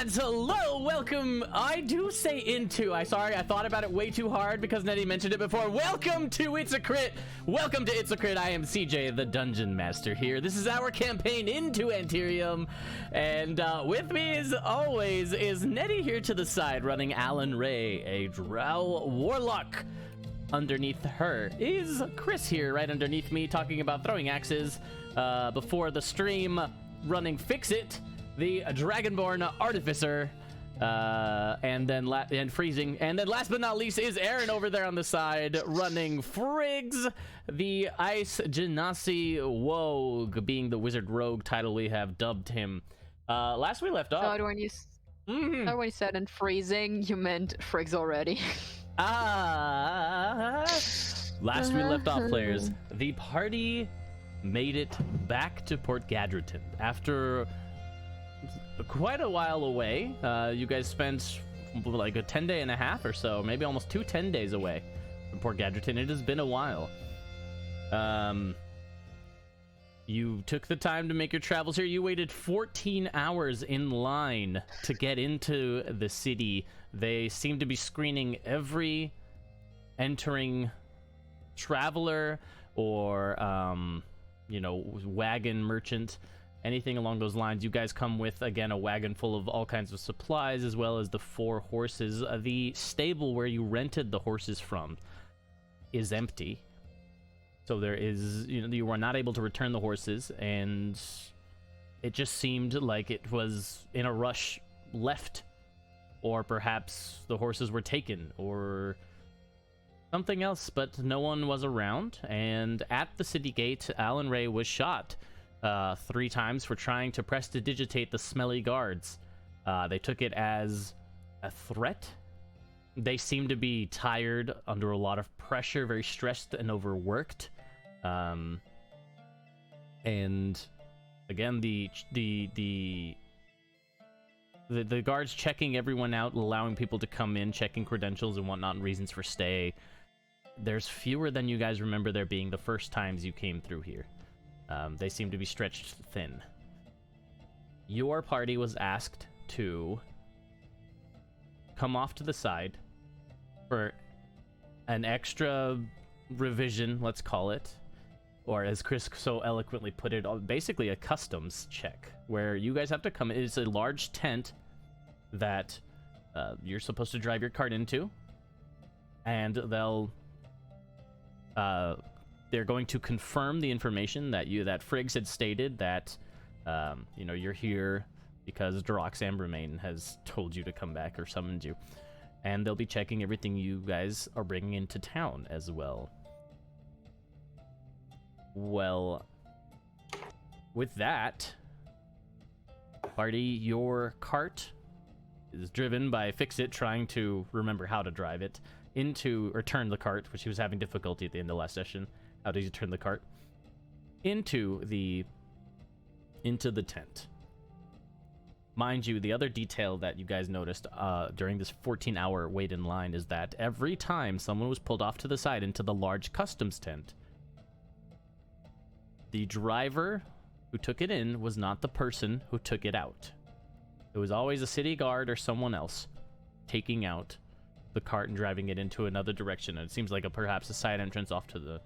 fans, hello, welcome. I do say into. I thought about it way too hard because Nedy mentioned it before. Welcome to It's a Crit. Welcome to It's a Crit. I am CJ, the Dungeon Master here. This is our campaign Into Anterium. And with me, as always, is Nedy here to the side, running Alan Ray, a Drow Warlock. Underneath her is Chris here, right underneath me, talking about throwing axes. Before the stream, running Fix It, the Dragonborn Artificer, and freezing, and then last but not least is Aaron over there on the side, running Friggs, the Ice Genasi Wogue, being the Wizard Rogue title we have dubbed him. Last we left off. So when you said in freezing, you meant Friggs already. Last we left off, players, the party made it back to Port Gadriton after quite a while away. You guys spent like a 10-day and a half or so, maybe almost 10 days away from Port Gadriton. It has been a while. You took the time to make your travels here. You waited 14 hours in line to get into the city. They seem to be screening every entering traveler or wagon merchant, anything along those lines. You guys come with, again, a wagon full of all kinds of supplies, as well as the 4 horses. The stable where you rented the horses from is empty, so there is, you were not able to return the horses, and it just seemed like it was in a rush left, or perhaps the horses were taken, or something else, but no one was around. And at the city gate, Alan Ray was shot 3 times for trying to prestidigitate the smelly guards. They took it as a threat. They seem to be tired, under a lot of pressure, very stressed and overworked. And again, the guards checking everyone out, allowing people to come in, checking credentials and whatnot, and reasons for stay. There's fewer than you guys remember there being the first times you came through here. They seem to be stretched thin. Your party was asked to come off to the side for an extra revision, let's call it, or as Chris so eloquently put it, basically a customs check, where you guys have to come. It's a large tent that you're supposed to drive your cart into, and they're going to confirm the information that Friggs had stated, that you're here because Dorox Ambermane has told you to come back or summoned you, and they'll be checking everything you guys are bringing into town as well. Well, with that, party, your cart is driven by Fix-It, trying to remember how to drive it turn the cart, which he was having difficulty at the end of last session. How did you turn the cart into the tent? Mind you, the other detail that you guys noticed during this 14-hour wait in line is that every time someone was pulled off to the side into the large customs tent, the driver who took it in was not the person who took it out. It was always a city guard or someone else taking out the cart and driving it into another direction. And it seems like perhaps a side entrance off to the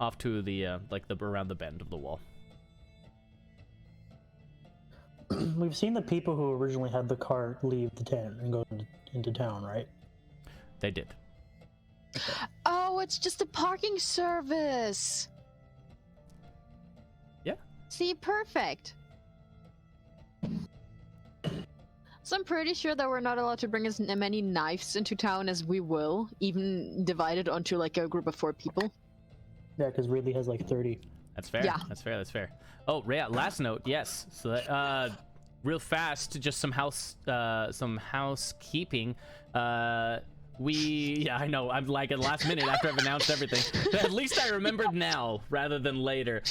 around the bend of the wall. We've seen the people who originally had the cart leave the tent and go into town, right? They did. Okay. Oh, it's just a parking service. Yeah. See, perfect. So I'm pretty sure that we're not allowed to bring as many knives into town as we will, even divided onto like a group of 4 people. Yeah, because Ridley has like 30. That's fair. Yeah. That's fair. Oh, yeah, last note, yes. So that, real fast, just some housekeeping. Yeah, I know, I'm like at last minute after I've announced everything. At least I remembered now rather than later.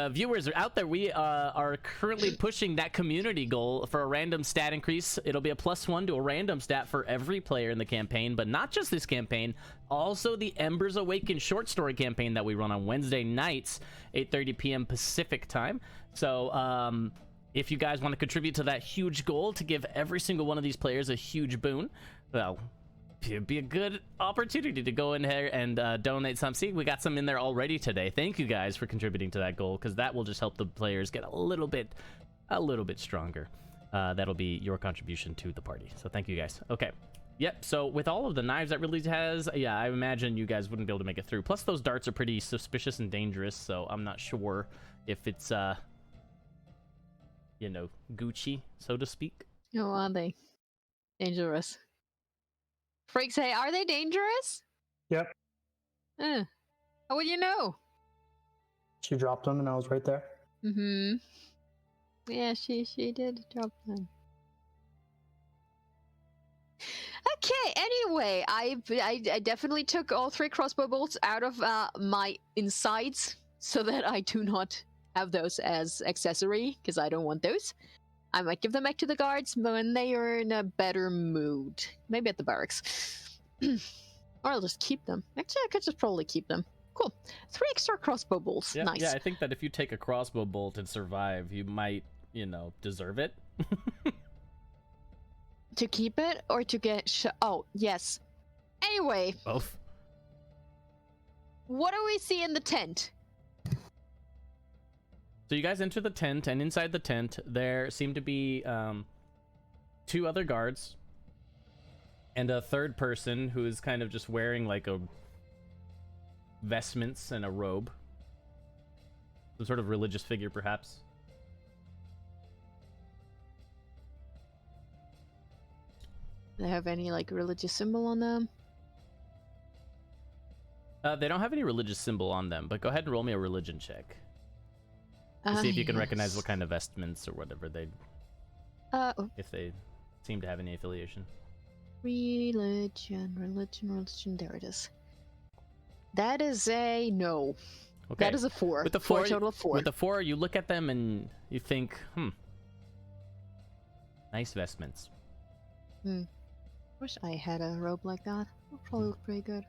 Viewers out there, we are currently pushing that community goal for a random stat increase. It'll be a +1 to a random stat for every player in the campaign, but not just this campaign, also the Embers Awaken short story campaign that we run on Wednesday nights, 8:30 p.m. Pacific time. So if you guys want to contribute to that huge goal to give every single one of these players a huge boon, well, it'd be a good opportunity to go in here and donate some. See, we got some in there already today. Thank you guys for contributing to that goal, because that will just help the players get a little bit stronger. That'll be your contribution to the party. So thank you guys. Okay. Yep, so with all of the knives that Ridley has, yeah, I imagine you guys wouldn't be able to make it through. Plus, those darts are pretty suspicious and dangerous, so I'm not sure if it's, you know, Gucci, so to speak. Oh, are they? Dangerous. Freaks, hey, are they dangerous? Yep. How would you know? She dropped them and I was right there. Mm-hmm. Yeah, she did drop them. Okay, anyway, I definitely took all 3 crossbow bolts out of my insides so that I do not have those as accessory, because I don't want those. I might give them back to the guards when they are in a better mood. Maybe at the barracks. Or I'll just keep them. Actually, I could just probably keep them. Cool. 3 extra crossbow bolts. Yeah, Nice. Yeah, I think that if you take a crossbow bolt and survive, you might, you know, deserve it. To keep it or to get oh, yes. Anyway. Both. What do we see in the tent? So you guys enter the tent, and inside the tent, there seem to be 2 other guards and a third person who is kind of just wearing like a vestments and a robe. Some sort of religious figure, perhaps. Do they have any like religious symbol on them? They don't have any religious symbol on them, but go ahead and roll me a religion check. To see if you can recognize what kind of vestments or whatever they... if they seem to have any affiliation. Religion. There it is. That is a no. Okay. That is a 4. With the 4, total of 4. With the 4, you look at them and you think, nice vestments. Wish I had a robe like that. Would probably look pretty good.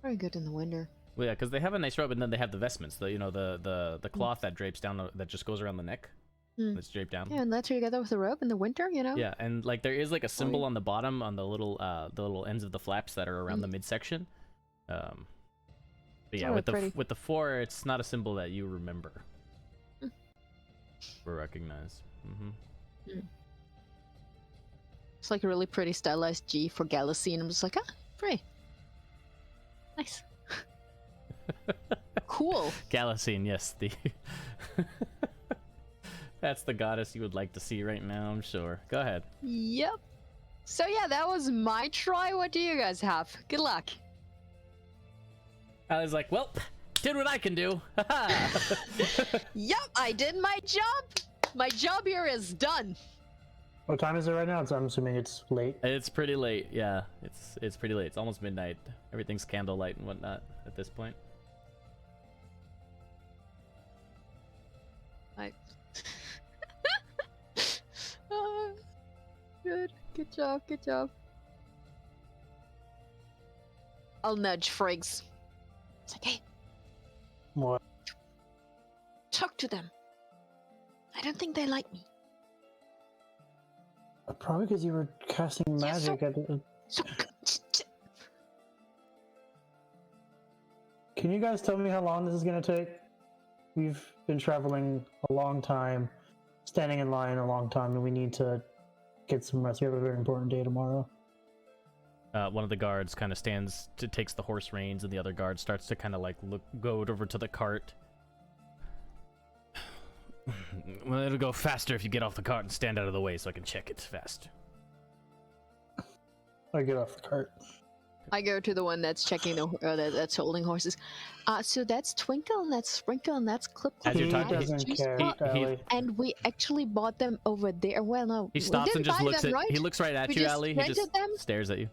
Very good in the winter. Well, yeah, because they have a nice robe, and then they have the vestments. The the cloth that drapes down, that just goes around the neck. That's draped down. Yeah, and that's together with the robe in the winter, you know. Yeah, and like there is like a symbol on the bottom, on the little ends of the flaps that are around the midsection. But yeah, with the 4, it's not a symbol that you remember or recognize. It's like a really pretty stylized G for Galaxy, and I'm just like, pretty. Nice. Cool. Galacine, yes, the that's the goddess you would like to see right now, I'm sure. Go ahead. Yep. So yeah, that was my try. What do you guys have? Good luck. I was like, well, did what I can do. Yep, I did my job. My job here is done. What time is it right now? I'm assuming it's late. It's pretty late, yeah. It's pretty late. It's almost midnight. Everything's candlelight and whatnot at this point. Good job. I'll nudge Friggs. It's like, hey. What? Talk to them. I don't think they like me. Probably because you were casting magic at the... Can you guys tell me how long this is going to take? We've been traveling a long time, standing in line a long time, and we need to get some rest. We have a very important day tomorrow. One of the guards kind of takes the horse reins, and the other guard starts to kind of like go over to the cart. Well, it'll go faster if you get off the cart and stand out of the way so I can check it fast. I get off the cart. I go to the one that's checking that's holding horses. So that's Twinkle and that's Sprinkle and that's Clip. He doesn't care, and we actually bought them over there. Well, no, he stops and just looks right? He looks right at you, Allie. He just stares at you.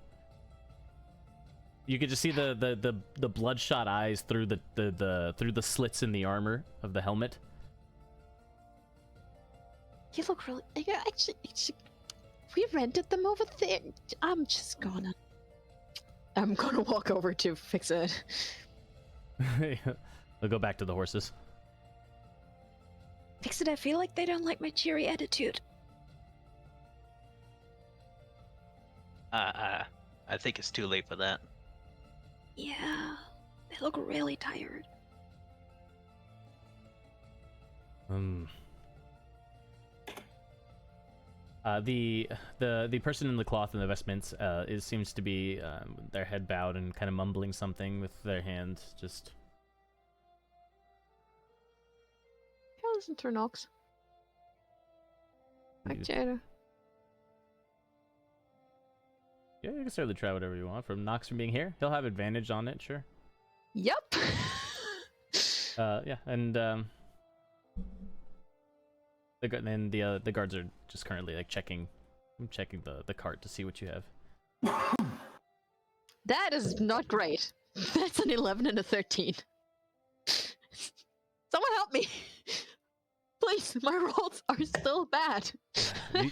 You can just see the bloodshot eyes through the slits in the armor of the helmet. You look really. Yeah, actually, we rented them over there. I'm gonna walk over to fix it. We'll go back to the horses. Fix it, I feel like they don't like my cheery attitude. I think it's too late for that. Yeah, they look really tired. The person in the cloth and the vestments seems to be their head bowed and kind of mumbling something with their hand. Just Yeah, listen to Nox. Actually, yeah, you can certainly try whatever you want. From Nox from being here, he'll have advantage on it, sure. yep. Yeah, and the guards are just currently like checking the cart to see what you have. That is not great. That's an 11 and a 13. Someone help me. Please, my rolls are still bad. you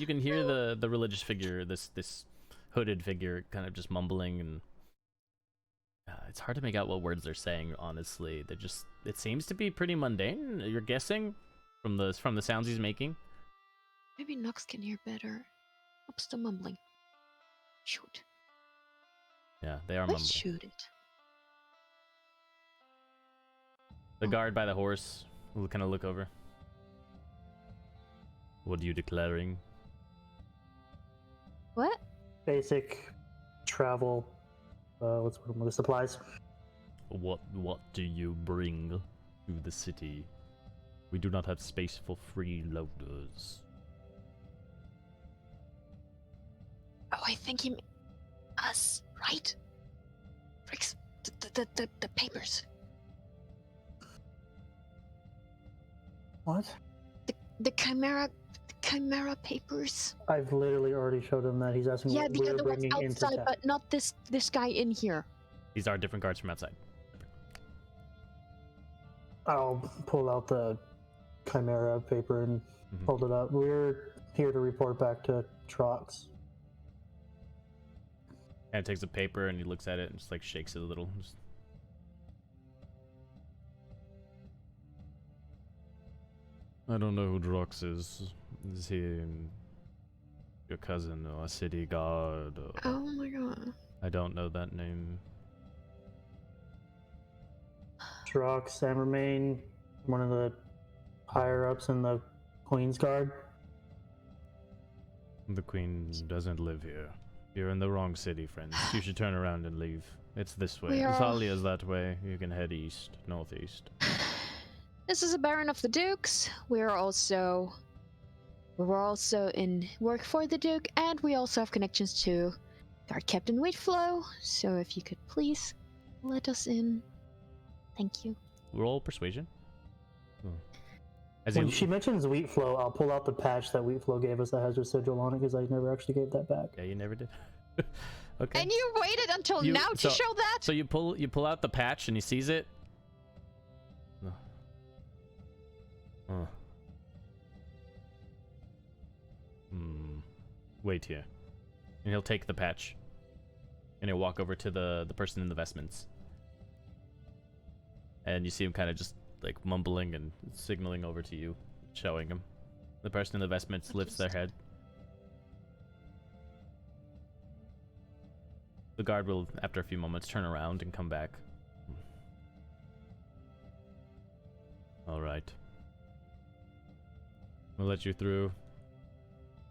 can hear the religious figure, this hooded figure, kind of just mumbling, and it's hard to make out what words they're saying. Honestly, it seems to be pretty mundane. You're guessing from the sounds he's making. Maybe Nox can hear better. I'm still mumbling. Shoot. Yeah, they are Let's mumbling. shoot it. The guard by the horse will kind of look over. What are you declaring? What? Basic travel. What's the supplies? What do you bring to the city? We do not have space for freeloaders. Oh, I think he us, right? Fricks, the papers. What? The Chimera papers. I've literally already showed him that. He's asking Yeah, what the we're other ones bringing into outside, town. but not this guy in here. These are different guards from outside. I'll pull out the Chimera paper and hold it up. We're here to report back to Trox. And takes a paper and he looks at it and just like shakes it a little. Just... I don't know who Drox is. Is he your cousin or a city guard? Or... Oh my god. I don't know that name. Trox, Samermain, one of the higher ups in the Queen's Guard. The queen doesn't live here. You're in the wrong city, friends. You should turn around and leave. It's this way. We are- Zalia's that way. You can head east, northeast. This is a Baron of the Dukes. We're also in work for the Duke, and we also have connections to Guard Captain Wheatflow. So if you could please let us in. Thank you. Roll persuasion. As When you... she mentions Wheatflow, I'll pull out the patch that Wheatflow gave us that has her sigil on it because I never actually gave that back. Yeah, you never did. Okay. And you waited until You- now to so- show that? So you pull out the patch and he sees it. Huh. Wait here. And he'll take the patch. And he'll walk over to the person in the vestments. And you see him kind of just like mumbling and signaling over to you, showing him. The person in the vestments lifts their head. The guard will, after a few moments, turn around and come back. Alright. We'll let you through.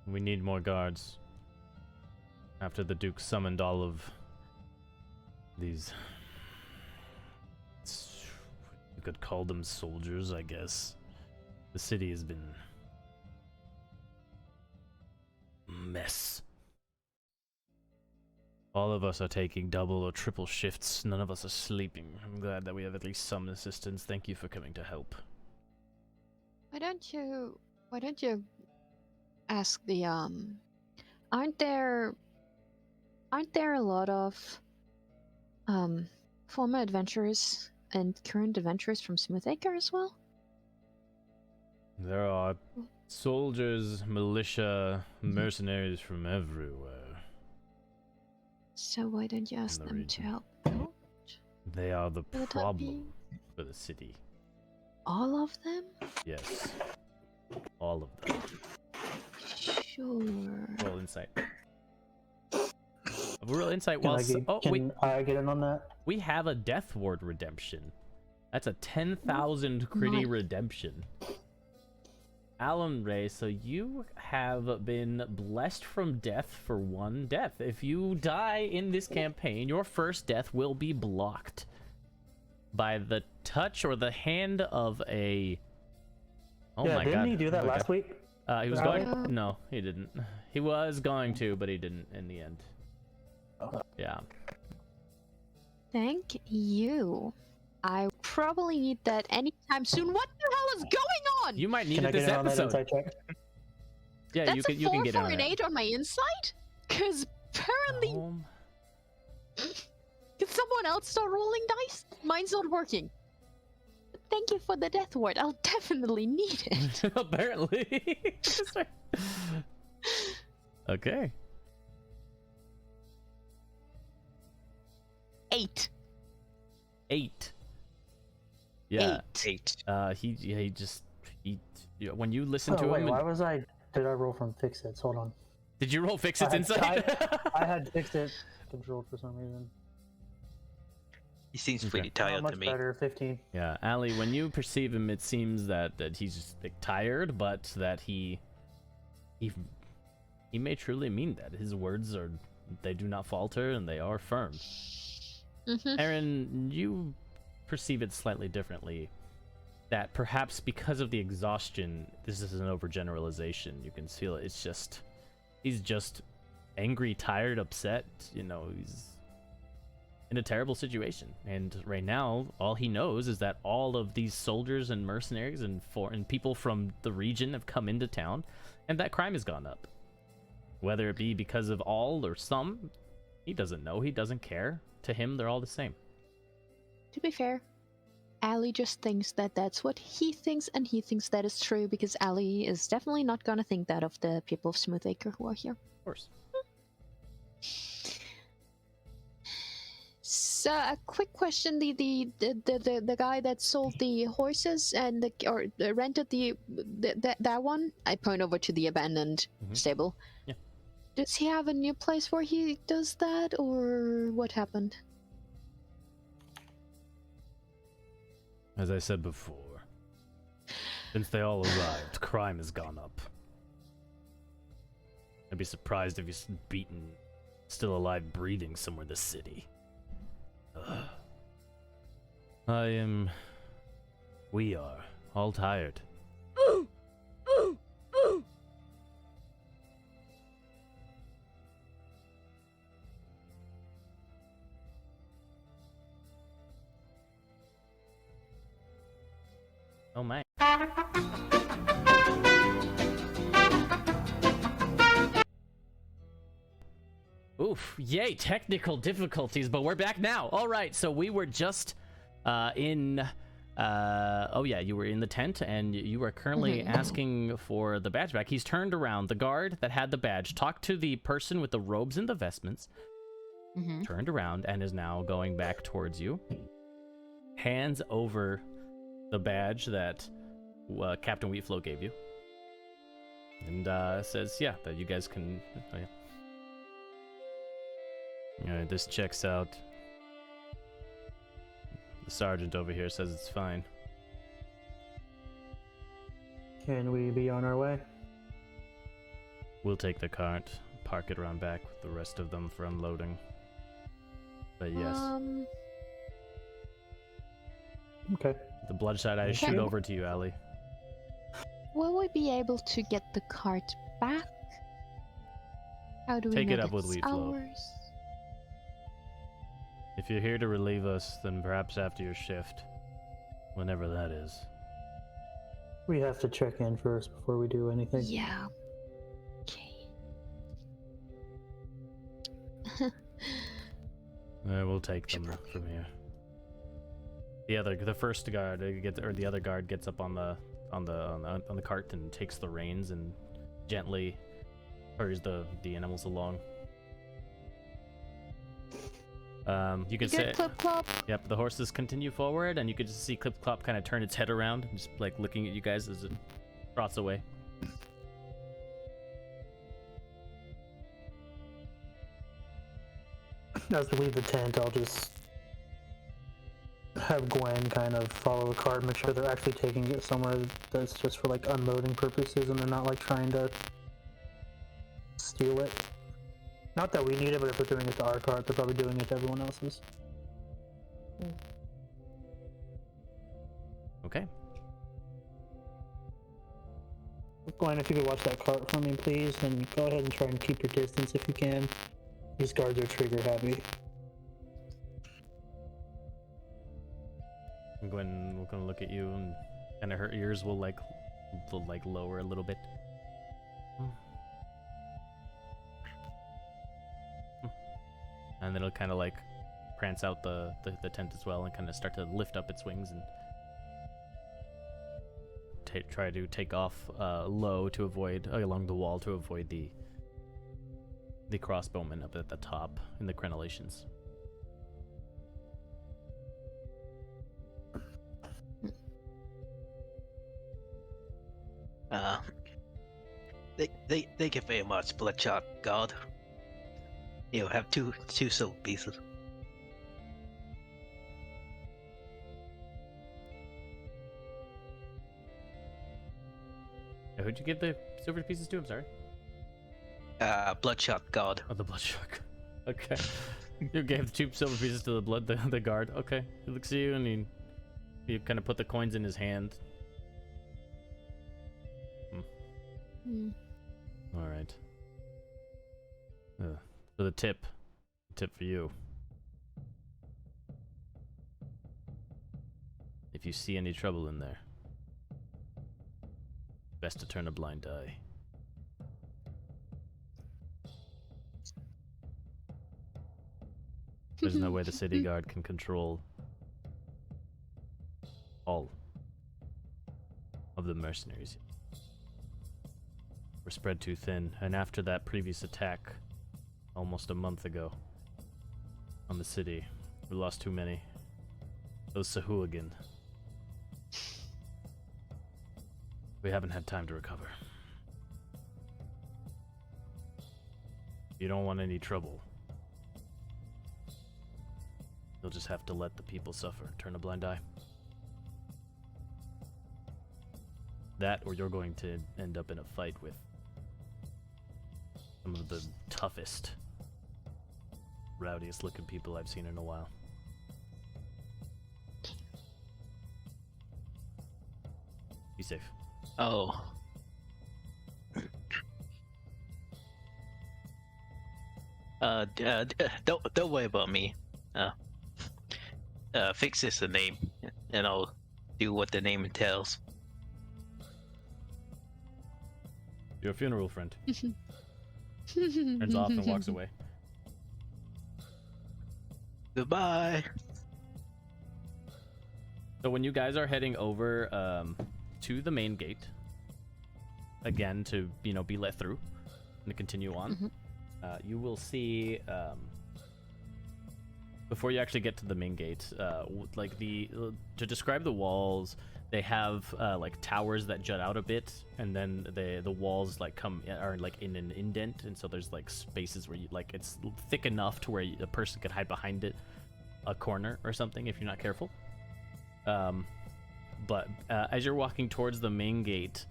We need more guards. After the Duke summoned all of these... You could call them soldiers, I guess. The city has been... mess. All of us are taking double or triple shifts. None of us are sleeping. I'm glad that we have at least some assistance. Thank you for coming to help. Why don't you ask the aren't there a lot of former adventurers and current adventurers from Smoothacre as well? There are soldiers, militia, mercenaries from everywhere. So why don't you ask the them to region. help out? They are the For the time problem being. for the city. All of them? Yes. All of them. Sure. Roll insight. Roll insight Can, while... can I get in on that? We have a Death Ward redemption. That's a 10,000 critty Nice. redemption. Alan Ray, so you have been blessed from death for 1 death. If you die in this campaign, your first death will be blocked by the touch or the hand of a... Oh yeah, my didn't god. he do that last week? He was Alan? going... No, he didn't. He was going to, but he didn't in the end. Oh. Yeah. Thank you. I probably need that anytime soon. What the hell is going on? You might need Can I it get this in on that episode. insight check? Yeah, That's you a can 4 get for on an it. 8 on my insight? Because apparently... Can someone else start rolling dice? Mine's not working. Thank you for the death ward. I'll definitely need it. Apparently. Okay. 8. 8. Yeah. 8. When you listen Oh, to wait, him. why was I... Did I roll from Fix It? Hold on. Did you roll Fix It's I- insight? I had Fix It controlled for some reason. He seems Okay. pretty How tired much to me. better? 15. Yeah, Ali, when you perceive him, it seems that he's just like, tired, but that he may truly mean that. His words they do not falter and they are firm. Aaron, you perceive it slightly differently. That perhaps because of the exhaustion, this is an overgeneralization. You can feel it. He's just angry, tired, upset. You know, he's in a terrible situation. And right now, all he knows is that all of these soldiers and mercenaries and people from the region have come into town, and that crime has gone up. Whether it be because of all or some, he doesn't know. He doesn't care. To him, they're all the same. To be fair, Ali just thinks that that's what he thinks, and he thinks that is true because Ali is definitely not gonna think that of the people of Smoothacre who are here. Of course. So, a quick question: the guy that sold the horses and rented that one, I point over to the abandoned stable. Yeah. Does he have a new place where he does that, or what happened? As I said before, since they all arrived, crime has gone up. I'd be surprised if he's beaten, still alive, breathing somewhere in the city. We are all tired. Oh my. Oof, yay, technical difficulties, but we're back now. All right, so we were just you were in the tent, and you are currently asking for the badge back. He's turned around. The guard that had the badge talked to the person with the robes and the vestments, turned around, and is now going back towards you. Hands over the badge that Captain Wheatflow gave you. And says, yeah, that you guys can... Oh, yeah. Alright, this checks out. The sergeant over here says it's fine. Can we be on our way? We'll take the cart, park it around back with the rest of them for unloading. But yes, Okay. the bloodshot eyes Okay. shoot over to you, Ali. Will we be able to get the cart back? How do we Take know it up that's with Wheatflow. ours? If you're here to relieve us, then perhaps after your shift. Whenever that is. We have to check in first before we do anything. Yeah. Okay. We'll take them from here. The other guard gets up on the cart and takes the reins and gently hurries the animals along. You could You say, good, Clip Clop? yep, the horses continue forward, and you could just see Clip Clop kind of turn its head around, just like looking at you guys as it trots away. As we leave the tent, I'll just have Gwen kind of follow the cart, make sure they're actually taking it somewhere that's just for like unloading purposes, and they're not like trying to steal it. Not that we need it, but if they're doing it to our cart, they're probably doing it to everyone else's. Okay. Gwen, if you could watch that cart for me, please, and go ahead and try and keep your distance if you can. These guards are trigger happy. Gwen will kind of look at you, and kind of her ears will like lower a little bit. And then it'll kind of like prance out the tent as well, and kind of start to lift up its wings and try to take off low to avoid along the wall to avoid the crossbowmen up at the top in the crenellations. Thank you very much, Bloodshot God. You have two silver pieces. Who'd you give the silver pieces to? I'm sorry. Bloodshot God. Oh, the bloodshot. Okay. You gave 2 silver pieces to the guard. Okay. He looks at you and you kind of put the coins in his hand. All right. For the tip for you. If you see any trouble in there, best to turn a blind eye. There's no way the city guard can control all of the mercenaries. We're spread too thin, and after that previous attack almost a month ago on the city, we lost too many. Those Sahuagin. We haven't had time to recover. You don't want any trouble. You'll just have to let the people suffer. Turn a blind eye. That, or you're going to end up in a fight with some of the toughest, rowdiest looking people I've seen in a while. Be safe. Oh. Don't worry about me. Fix this a name, and I'll do what the name entails. Your funeral, friend. Turns off and walks away. Goodbye. So when you guys are heading over to the main gate, again to be let through and to continue on, you will see before you actually get to the main gate, like to describe the walls, they have like towers that jut out a bit, and then the walls are like in an indent, and so there's like spaces where it's thick enough to where a person could hide behind it, a corner or something if you're not careful. But as you're walking towards the main gate,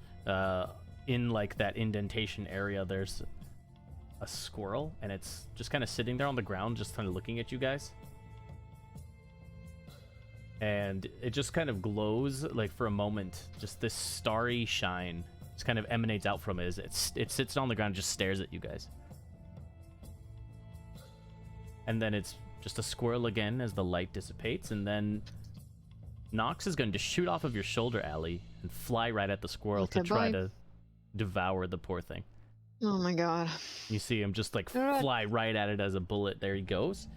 in like that indentation area, there's a squirrel, and it's just kind of sitting there on the ground, just kind of looking at you guys. And it just kind of glows, like for a moment, just this starry shine just kind of emanates out from it as it sits on the ground and just stares at you guys. And then it's just a squirrel again as the light dissipates, and then Nox is going to shoot off of your shoulder, Allie, and fly right at the squirrel to try to devour the poor thing. Oh my god. You see him just like fly right at it as a bullet. There he goes.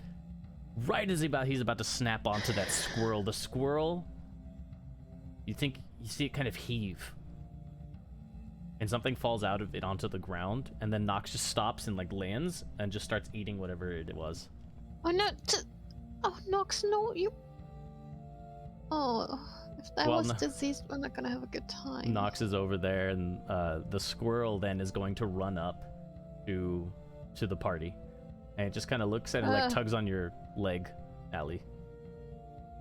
Right as he's about to snap onto that squirrel. The squirrel, you see it kind of heave. And something falls out of it onto the ground, and then Nox just stops and like lands and just starts eating whatever it was. Oh no, Oh, Nox, no, you. Oh, if that Well, was no- diseased, we're not gonna have a good time. Nox is over there, and the squirrel then is going to run up to the party, and it just kind of looks and it like tugs on your leg, Allie,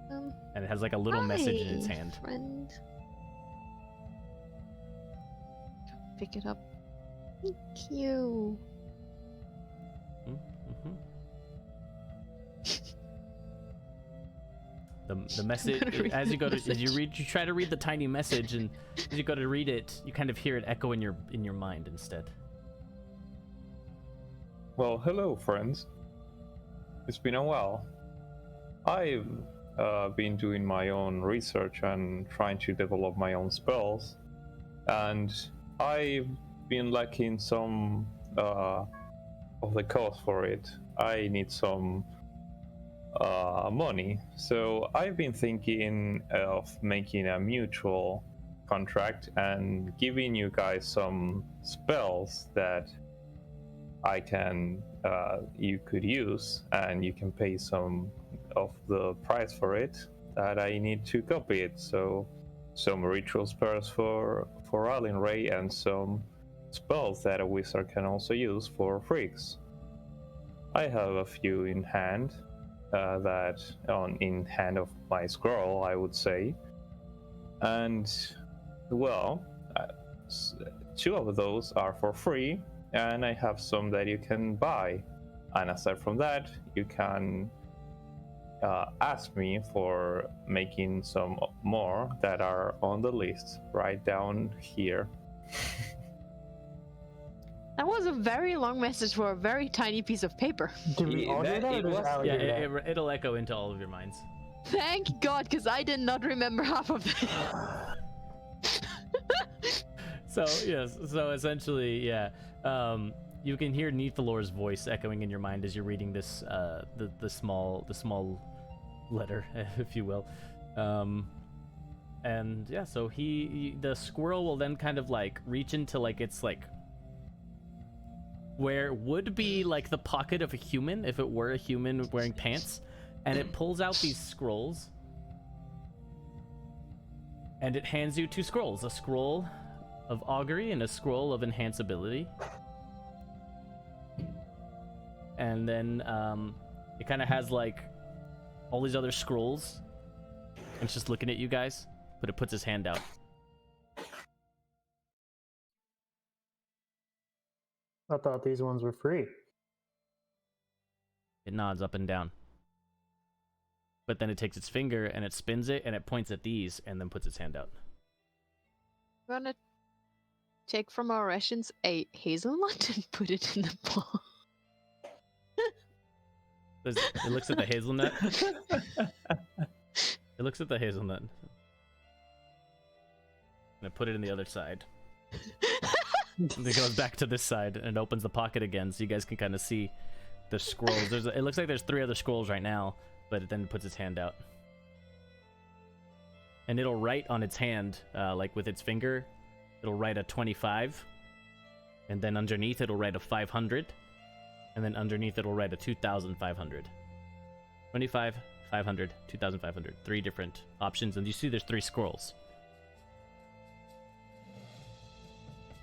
and it has like a little message in its hi, hand. Friend. Pick it up. Thank you. Mm-hmm. The message as you go to as you try to read the tiny message, and as you go to read it, you kind of hear it echo in your mind instead. Well, hello, friends. It's been a while. I've been doing my own research and trying to develop my own spells, and I've been lacking some of the cost for it. I need some money, so I've been thinking of making a mutual contract and giving you guys some spells that you could use, and you can pay some of the price for it that I need to copy it. So some ritual spells for Alien Ray, and some spells that a wizard can also use for freaks. I have a few in hand, in hand of my scroll, I would say. And well, two of those are for free, and I have some that you can buy. And aside from that, you can ask me for making some more that are on the list right down here. That was a very long message for a very tiny piece of paper. Did we all do that, or does Allie Yeah, do that? it'll echo into all of your minds. Thank God, because I did not remember half of it. So yes, so essentially, yeah, you can hear Neathalor's voice echoing in your mind as you're reading this, the small letter, if you will, and yeah, so the squirrel will then kind of like reach into like it's like where would be like the pocket of a human if it were a human wearing pants, and it pulls out these scrolls, and it hands you two scrolls, a scroll of augury and a scroll of enhanceability. And then it kind of has like all these other scrolls, and it's just looking at you guys, but it puts his hand out. I thought these ones were free. It nods up and down, but then it takes its finger and it spins it and it points at these and then puts its hand out. I'm gonna take from our rations a hazelnut and put it in the bowl. It looks at the hazelnut. It looks at the hazelnut. And it put it in the other side. And it goes back to this side and it opens the pocket again, so you guys can kind of see the scrolls. It looks like there's 3 other scrolls right now, but it then puts its hand out. And it'll write on its hand, like with its finger, it'll write a 25. And then underneath it'll write a 500. And then underneath it'll write a 2,500. 25, 500, 2,500. 3 different options, and you see there's 3 scrolls.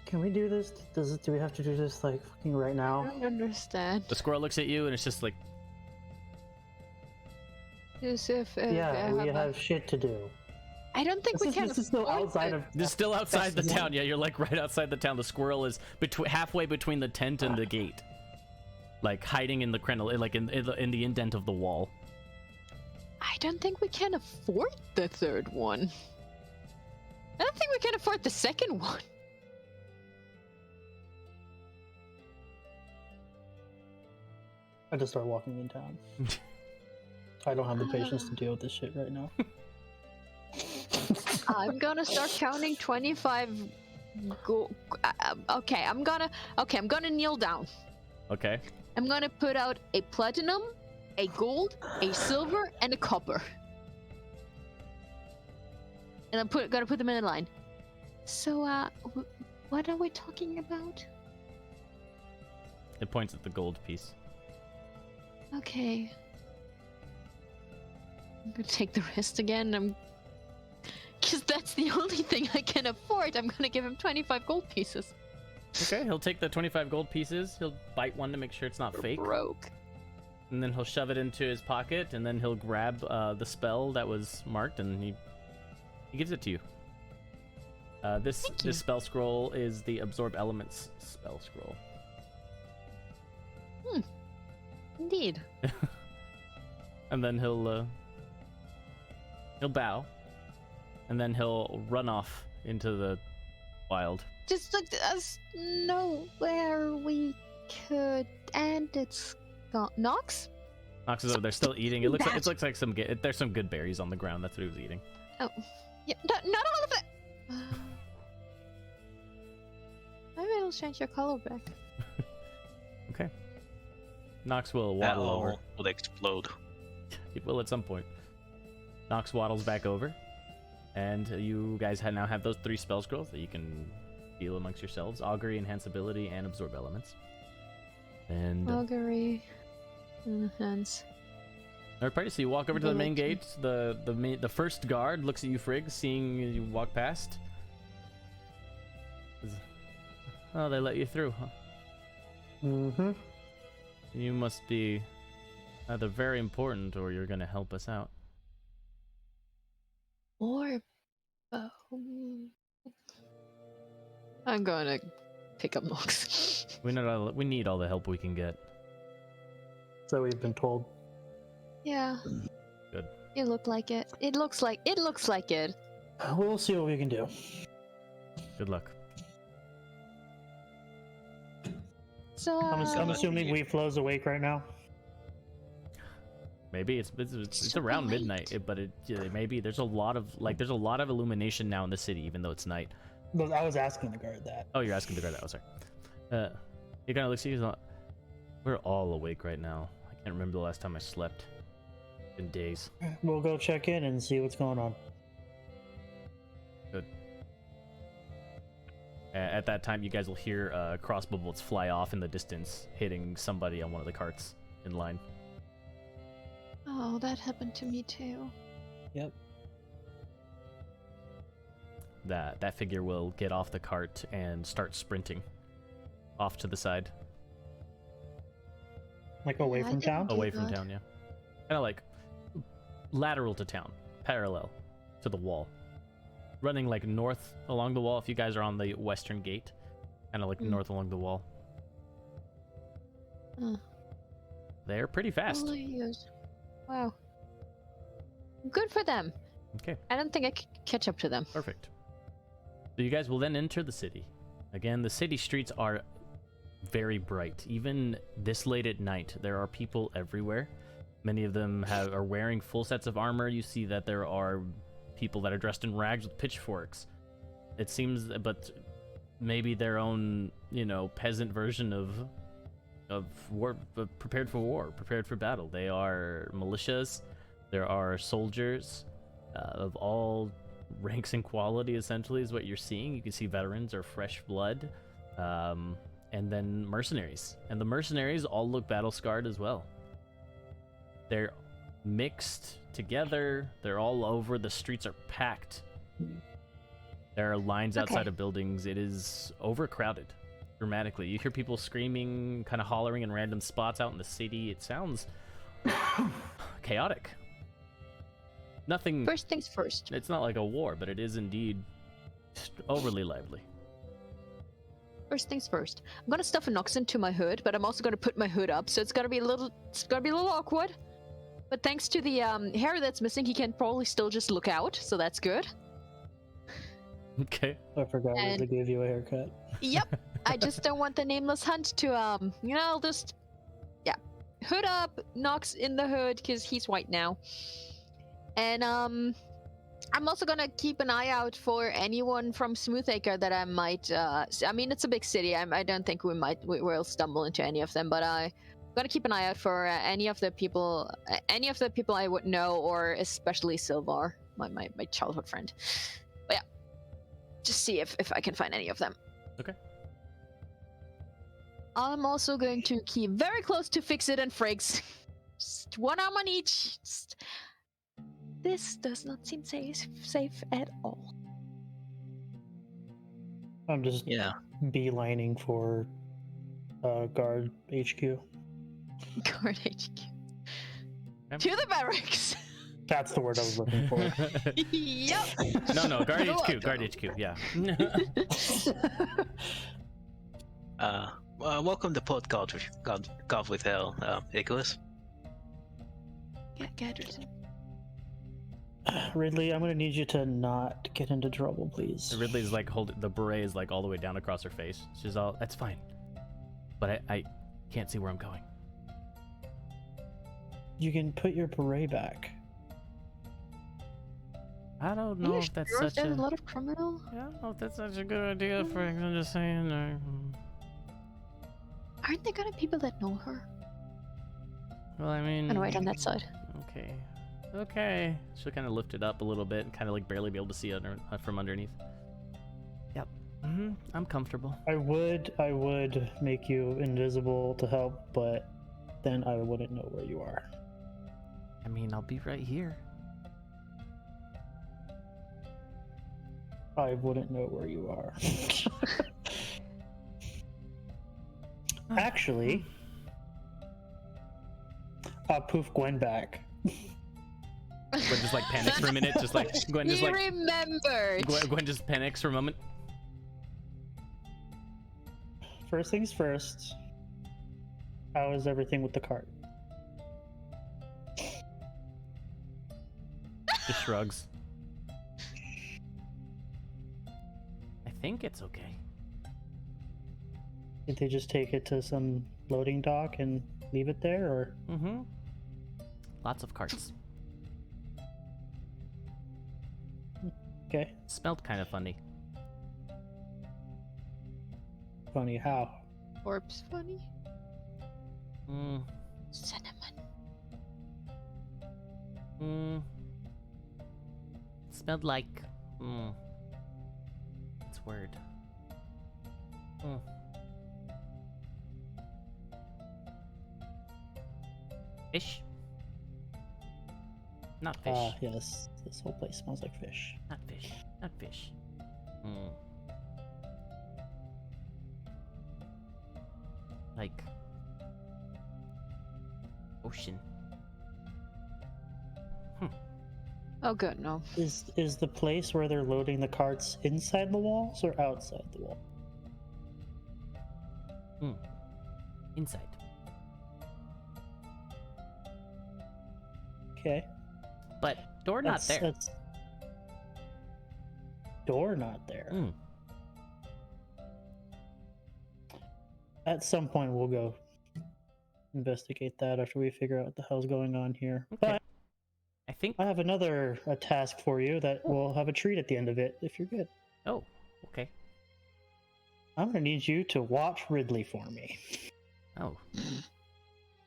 Can we do this? Do we have to do this like fucking right I now? don't understand. The squirrel looks at you and it's just like, Yusuf, Yeah, we have shit to do. I don't think we can. This is still afford outside it. of. this is still outside the That's town. Yeah, you're like right outside the town. The squirrel is halfway between the tent and the gate, like hiding in the crenel, like in the indent of the wall. I don't think we can afford the third one. I don't think we can afford the second one. I just start walking in town. I don't have the patience to deal with this shit right now. I'm gonna start counting 25 okay, I'm gonna kneel down. Okay. I'm gonna put out a platinum, a gold, a silver, and a copper. And I'm gonna put them in a line. So, what are we talking about? It points at the gold piece. Okay. I'm gonna take the rest again. Because that's the only thing I can afford. I'm gonna give him 25 gold pieces. Okay, he'll take the 25 gold pieces. He'll bite one to make sure it's not fake. Broke. And then he'll shove it into his pocket, and then he'll grab the spell that was marked, and he gives it to you. This spell scroll is the Absorb Elements spell scroll. Indeed. And then he'll bow, and then he'll run off into the wild. Just let us know where we could, and it's got Nox. Nox is over there still eating. It looks like there's some good berries on the ground. That's what he was eating. Oh, yeah, not all of it. Maybe it'll change your color back. Okay. Nox will That waddle over. all will explode. It will at some point. Nox waddles back over, and you guys now have those 3 spell scrolls that you can deal amongst yourselves: Augury, Enhance Ability, and Absorb Elements. And Augury, enhance. Alright, party. So you walk over to the main gate. The first guard looks at you, Frigg, seeing you walk past. Oh, they let you through, huh? Mm-hmm. You must be either very important or you're gonna help us out. Or I'm gonna pick up Nox. We need all the help we can get. So we've been told. Yeah. Good. It looked like it. It looks like it. We'll see what we can do. Good luck. So I'm assuming we flows awake right now. Maybe it's around midnight, but maybe there's a lot of illumination now in the city, even though it's night. I was asking the guard that. Oh, you're asking the guard that. Oh, sorry. He kind of looks at you. He's like, we're all awake right now. I can't remember the last time I slept. It's been days. We'll go check in and see what's going on. Good. At that time, you guys will hear crossbow bolts fly off in the distance, hitting somebody on one of the carts in line. Oh, that happened to me too. Yep. That figure will get off the cart and start sprinting off to the side. Like away from town? Away from town, yeah. Kind of like lateral to town, parallel to the wall. Running like north along the wall if you guys are on the western gate. Kind of like north along the wall. They're pretty fast. Oh, yes. Wow. Good for them. Okay. I don't think I could catch up to them. Perfect. So you guys will then enter the city. Again, the city streets are very bright. Even this late at night, there are people everywhere. Many of them are wearing full sets of armor. You see that there are people that are dressed in rags with pitchforks. It seems, but maybe their own, peasant version of war, prepared for war, prepared for battle. They are militias. There are soldiers of all ranks and quality, essentially, is what you're seeing. You can see veterans or fresh blood, and then mercenaries. And the mercenaries all look battle-scarred as well. They're mixed together. They're all over. The streets are packed. There are lines outside of buildings. It is overcrowded dramatically. You hear people screaming, kind of hollering in random spots out in the city. It sounds chaotic. Nothing. First things first. It's not like a war, but it is indeed overly lively. First things first. I'm gonna stuff a Nox into my hood, but I'm also gonna put my hood up, so it's gonna be a little awkward. But thanks to the hair that's missing, he can probably still just look out, so that's good. Okay. I forgot to give you a haircut. Yep. I just don't want the nameless hunt to hood up, Nox in the hood, because he's white now. And I'm also gonna keep an eye out for anyone from Smoothacre that I might. I mean, it's a big city. I don't think we will stumble into any of them, but I'm gonna keep an eye out for any of the people I would know, or especially Silvar, my childhood friend. But yeah, just see if I can find any of them. Okay. I'm also going to keep very close to Fix It and Friggs. Just one arm on each. This does not seem safe at all. I'm just Yeah. beelining for guard HQ. Guard HQ. Yep. To the barracks. That's the word I was looking for. Yep. No, guard You're HQ, guard welcome. HQ, yeah. Welcome to Port God with Hell, Nicholas. Gadgerton. Ridley, I'm gonna need you to not get into trouble, please. Ridley's like holding the beret is like all the way down across her face. She's all, that's fine, but I can't see where I'm going. You can put your beret back. I don't Are know you if that's sure such there's a. a lot of criminal? Yeah, I don't know if that's such a good idea for. I'm just saying. Aren't there gonna be people that know her? Well, I mean. And right on that side. Okay. She'll kind of lift it up a little bit and kind of like barely be able to see from underneath. Yep. I'm comfortable. I would make you invisible to help, but then I wouldn't know where you are. I mean, I'll be right here. I wouldn't know where you are. Actually, I'll poof Gwen back. Gwen just like panics for a minute, just like Gwen just You like remembered. Gwen just panics for a moment. First things first. How is everything with the cart? Just shrugs. I think it's okay. Did they just take it to some loading dock and leave it there, or? Lots of carts. Okay. Smelled kind of funny. Funny how? Corpse funny. Cinnamon. Smelled like. It's weird. Fish? Not fish. Yes. This whole place smells like fish. Not fish. Not fish. Like ocean. Oh, good, no. Is the place where they're loading the carts inside the walls or outside the wall? Inside. Okay. But door not there. That's door not there. At some point, we'll go investigate that after we figure out what the hell's going on here. Okay. But I think. I have another task for you that will have a treat at the end of it if you're good. Oh, okay. I'm gonna need you to watch Ridley for me. Oh.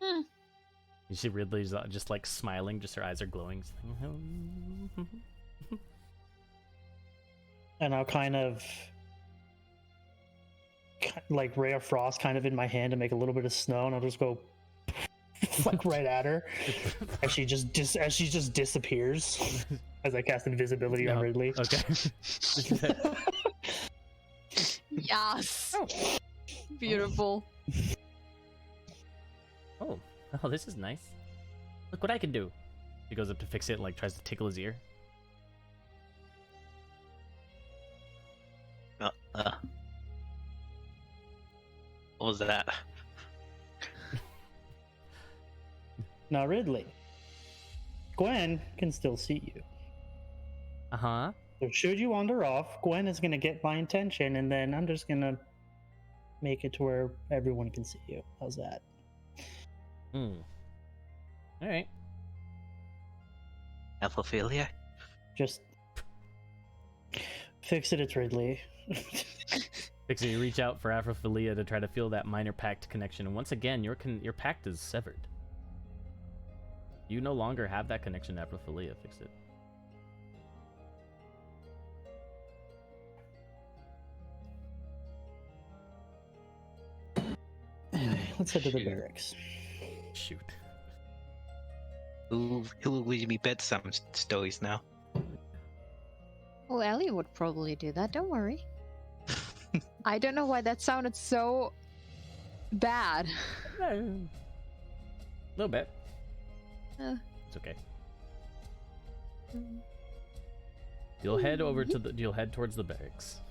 You see Ridley's just like smiling, just her eyes are glowing. And I'll kind of like ray of frost kind of in my hand to make a little bit of snow, and I'll just go like right at her as she just disappears as I cast invisibility on Ridley. Okay. Yes. Beautiful. Oh, this is nice. Look what I can do. He goes up to fix it and like tries to tickle his ear. What was that? Now, Ridley, Gwen can still see you. Uh-huh. So should you wander off, Gwen is going to get my attention, and then I'm just going to make it to where everyone can see you. How's that? Alright. Apophilia? Just fix it, it's Ridley. Fixie, you reach out for Afrophilia to try to feel that minor pact connection, and once again, your pact is severed. You no longer have that connection to Afrophilia. Fix it. Anyway, let's head to the barracks. Shoot. Who will read me bedtime stories now? Well, Ellie would probably do that. Don't worry. I don't know why that sounded so bad. A little bit. Uh. It's okay. You'll head over to the. You'll head towards the barracks.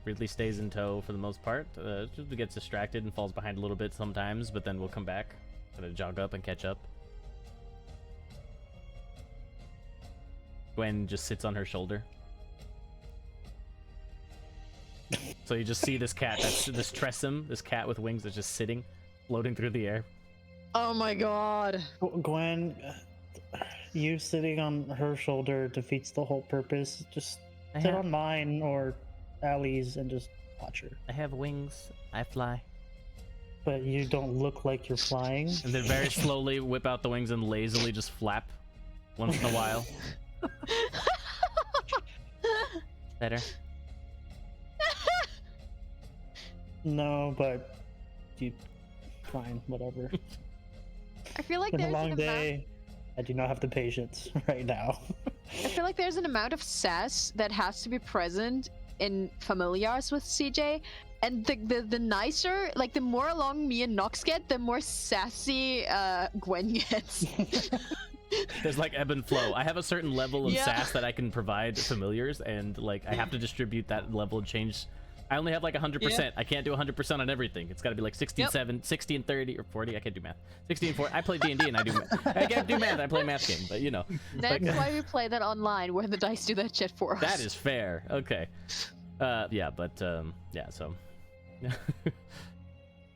Ridley stays in tow for the most part. Just gets distracted and falls behind a little bit sometimes, but then we'll come back, kind of jog up and catch up. Gwen just sits on her shoulder. So you just see this cat, this Tressum, this cat with wings that's just sitting, floating through the air. Oh my god. Gwen, you sitting on her shoulder defeats the whole purpose. Just sit on mine or Allie's and just watch her. I have wings. I fly. But you don't look like you're flying. And then very slowly whip out the wings and lazily just flap once in a while. Better. No, but you fine, whatever. I feel like It's been there's a long an day. I do not have the patience right now. I feel like there's an amount of sass that has to be present in familiars with CJ, and the nicer, like the more along me and Nox get, the more sassy Gwen gets. There's like ebb and flow. I have a certain level of sass that I can provide familiars, and like I have to distribute that level and change. I only have like 100%. Yeah. I can't do 100% on everything. It's got to be like 60 and 7, 60 and 30 or 40. I can't do math. 60 and 40. I play D&D and I do math. I can't do math. I play a math game, but you know. That's why we play that online, where the dice do that shit for us. That is fair. Okay. Yeah, but yeah, so.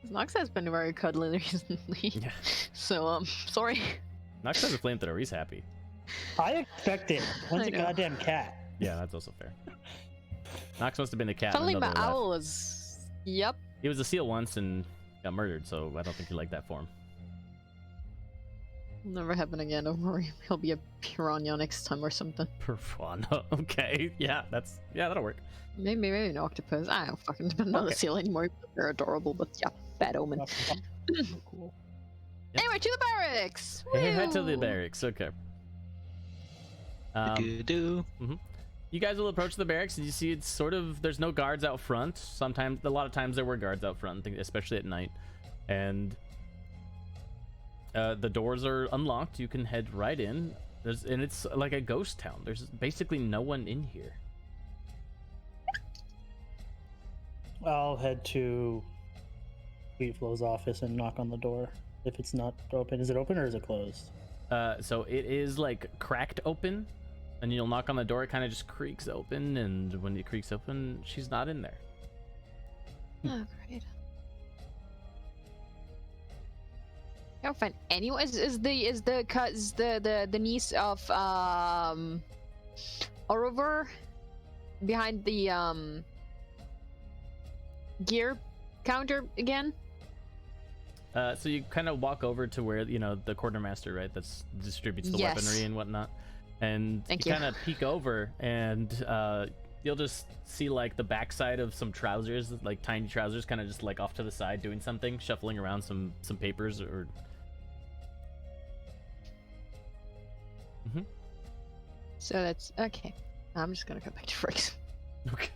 Nox has been very cuddly recently. Yeah. So sorry. Nox has a flamethrower. He's happy. I expect it. One's a know. goddamn cat. Yeah, that's also fair. Nox must have been the cat. Suddenly in my another life. owl is. Yep. He was a seal once and got murdered, so I don't think he liked that form. Will never happen again. Don't worry. He'll be a piranha next time or something. Perfana. Okay. Yeah, that'll work. Maybe an octopus. I don't fucking depend on the seal anymore. They're adorable, but yeah, bad omen. Cool. Yep. Anyway, to the barracks. Head to the Woo! barracks. Okay. Do. You guys will approach the barracks and you see it's sort of, there's no guards out front. Sometimes, a lot of times there were guards out front, especially at night. And the doors are unlocked. You can head right in. And it's like a ghost town. There's basically no one in here. I'll head to Wheatflow's office and knock on the door. If it's not open, is it open or is it closed? So it is like cracked open, and you'll knock on the door. It kind of just creaks open, and when it creaks open, she's not in there. Oh, great. I don't find anyone. Is the niece of Oliver behind the gear counter again? So you kind of walk over to where, you know, the quartermaster, right, that's distributes the weaponry and whatnot, and Thank you you. kind of peek over, and you'll just see like the backside of some trousers, like tiny trousers, kind of just like off to the side doing something, shuffling around some papers or. So that's okay. I'm just gonna go back to Fricks. Okay.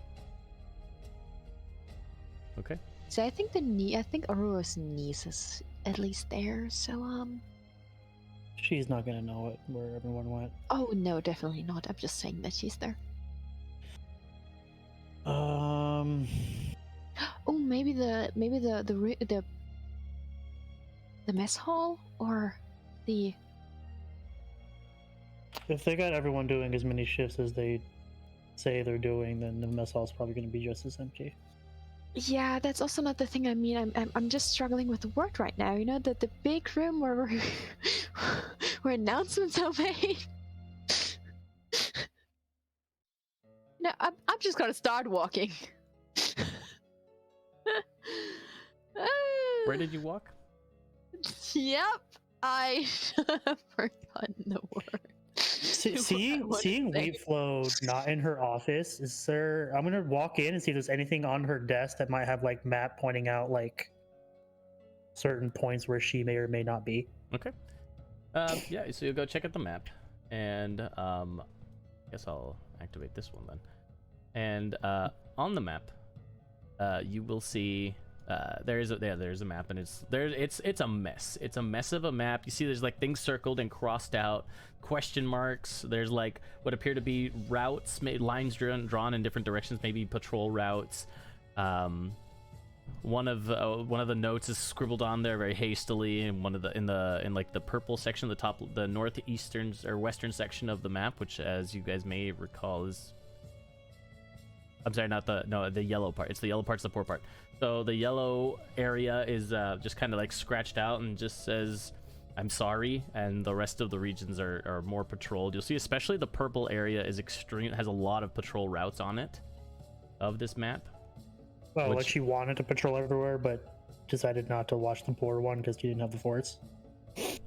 Okay. So I think I think Aurora's niece is at least there. So She's not gonna know it where everyone went. oh no, definitely not. I'm just saying that she's there. Oh, maybe the mess hall or the. If they got everyone doing as many shifts as they say they're doing, then the mess hall's probably gonna be just as empty. Yeah, that's also not the thing. I mean, I'm just struggling with the word right now. You know, the big room where where announcements are made. No, I'm just gonna start walking. Where did you walk? Yep, I have forgotten the word. Seeing What is it? Wheatflow not in her office, is there? I'm gonna walk in and see if there's anything on her desk that might have like map pointing out like certain points where she may or may not be. Okay. Yeah, so you'll go check out the map, and I guess I'll activate this one then. And on the map, you will see there's a map, and it's a mess. It's a mess of a map. You see, there's like things circled and crossed out, question marks. There's like what appear to be routes, lines drawn in different directions, maybe patrol routes. One of the notes is scribbled on there very hastily, and one of the in like the purple section, the top, the northeastern or western section of the map, which, as you guys may recall, is, I'm sorry, the yellow part. It's the yellow part's the poor part. So the yellow area is just kind of like scratched out and just says, "I'm sorry," and the rest of the regions are more patrolled. You'll see, especially the purple area has a lot of patrol routes on it of this map. Well, like she wanted to patrol everywhere, but decided not to watch the poor one because she didn't have the forts.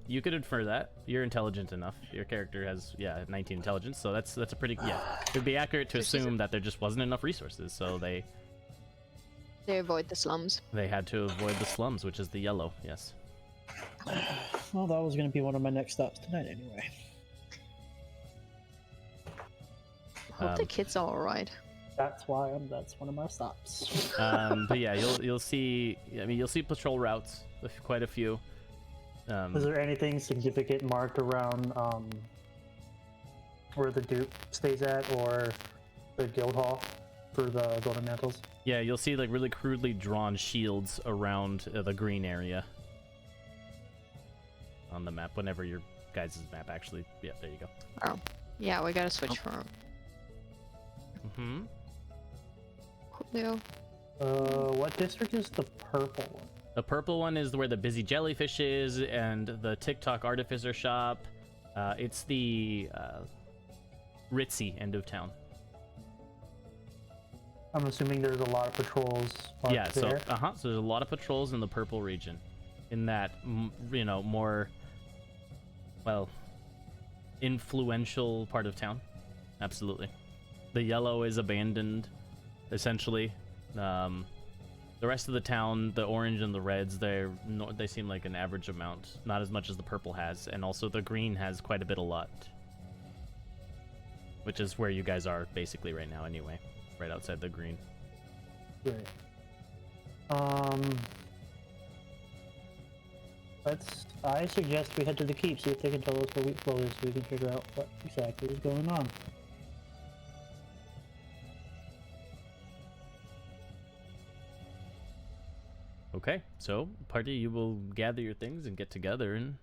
You could infer that. You're intelligent enough. Your character has 19 intelligence, so that's a pretty It would be accurate to assume that there just wasn't enough resources, so they avoid the slums. They had to avoid the slums, which is the yellow. Yes. Well, that was going to be one of my next stops tonight, anyway. Hope the kids are all right. That's one of my stops. But yeah, you'll see. I mean, you'll see patrol routes, quite a few. Is there anything significant marked around where the Duke stays at, or the guild hall for the golden mantles? Yeah, you'll see like really crudely drawn shields around the green area on the map. Whenever your guys' map actually, yeah, there you go. Oh, yeah, we gotta switch from. Mm-hmm. Leo. What district is the purple one? The purple one is where the busy jellyfish is, and the TikTok artificer shop. It's the ritzy end of town. I'm assuming there's a lot of patrols. Yeah, so there. so there's a lot of patrols in the purple region, in that more, well, influential part of town. Absolutely. The yellow is abandoned, essentially. The rest of the town, the orange and the reds, they seem like an average amount, not as much as the purple has, and also the green has quite a bit a lot, which is where you guys are basically right now anyway, right outside the green. Great. I suggest we head to the keep, see if they can tell us where wheat flow is, so we can figure out what exactly is going on. Okay, so party, you will gather your things and get together and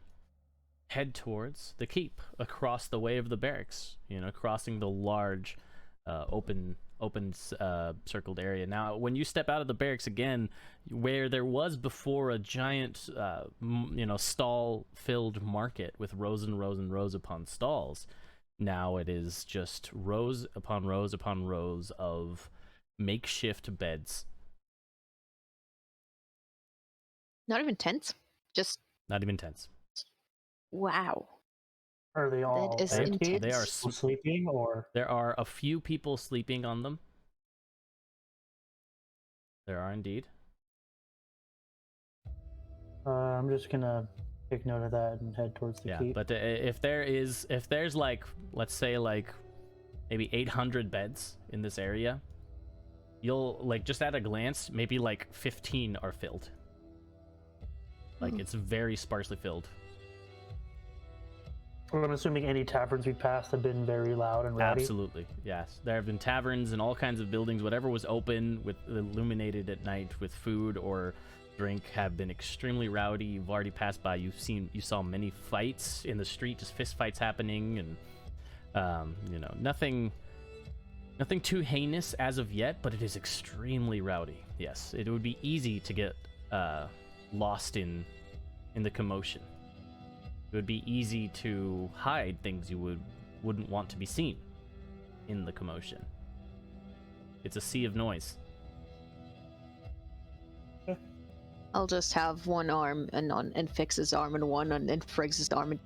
head towards the keep across the way of the barracks, crossing the large open circled area. Now, when you step out of the barracks again, where there was before a giant stall filled market with rows and rows and rows upon stalls, now it is just rows upon rows upon rows of makeshift beds. Not even tents? Just... Not even tents. Wow. Are they all That is empty? They are sleeping, or there are a few people sleeping on them. There are indeed. I'm just gonna take note of that and head towards the keep. But if there's like, let's say like maybe 800 beds in this area, you'll like just at a glance maybe like 15 are filled. Like it's very sparsely filled. Well, I'm assuming any taverns we passed have been very loud and rowdy. Absolutely, yes. There have been taverns and all kinds of buildings. Whatever was open, with illuminated at night with food or drink, have been extremely rowdy. You've already passed by. You saw many fights in the street, just fist fights happening, and nothing too heinous as of yet. But it is extremely rowdy. Yes, it would be easy to get lost in the commotion. It would be easy to hide things you wouldn't want to be seen in the commotion. It's a sea of noise. I'll just have one arm and Fix's arm and one and Friggs' arm.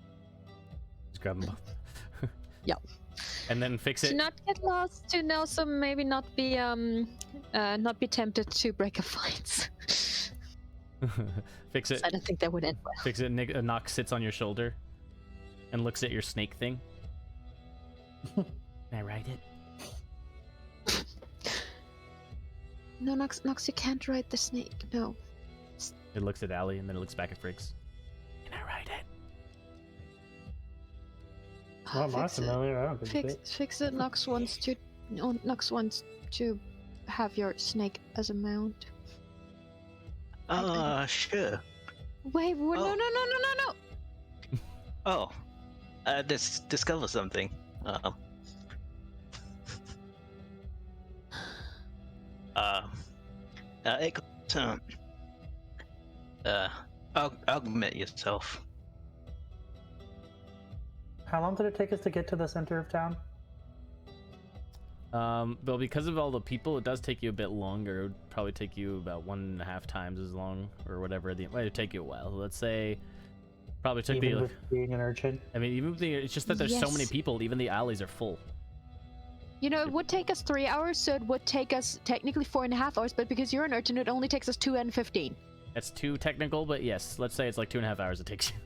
Just grab them both. Yep. And then fix it. To not get lost, to also maybe not be not tempted to break a fight. Fix it. I don't think that would end well. Fix it. Nox sits on your shoulder. and looks at your snake thing. Can I ride it? No, Nox, you can't ride the snake. No. It looks at Allie and then it looks back at Friggs. Can I ride it? Well, my Fix it. familiar. I don't give a shit. Fix it. Nox wants to have your snake as a mount. Sure. Wait, what? Oh. No. Oh, discover something. Augment yourself. How long did it take us to get to the center of town? Well, because of all the people, it does take you a bit longer. It would probably take you about 1.5 times as long, or whatever. It would take you a while. Let's say, probably took Even me. with being an urchin. I mean, even it's just that there's so many Yes. people. Even the alleys are full. You know, it would take us 3 hours, so it would take us technically 4.5 hours, but because you're an urchin, it only takes us 2 and 15. That's too technical, but yes, let's say it's like 2.5 hours it takes you.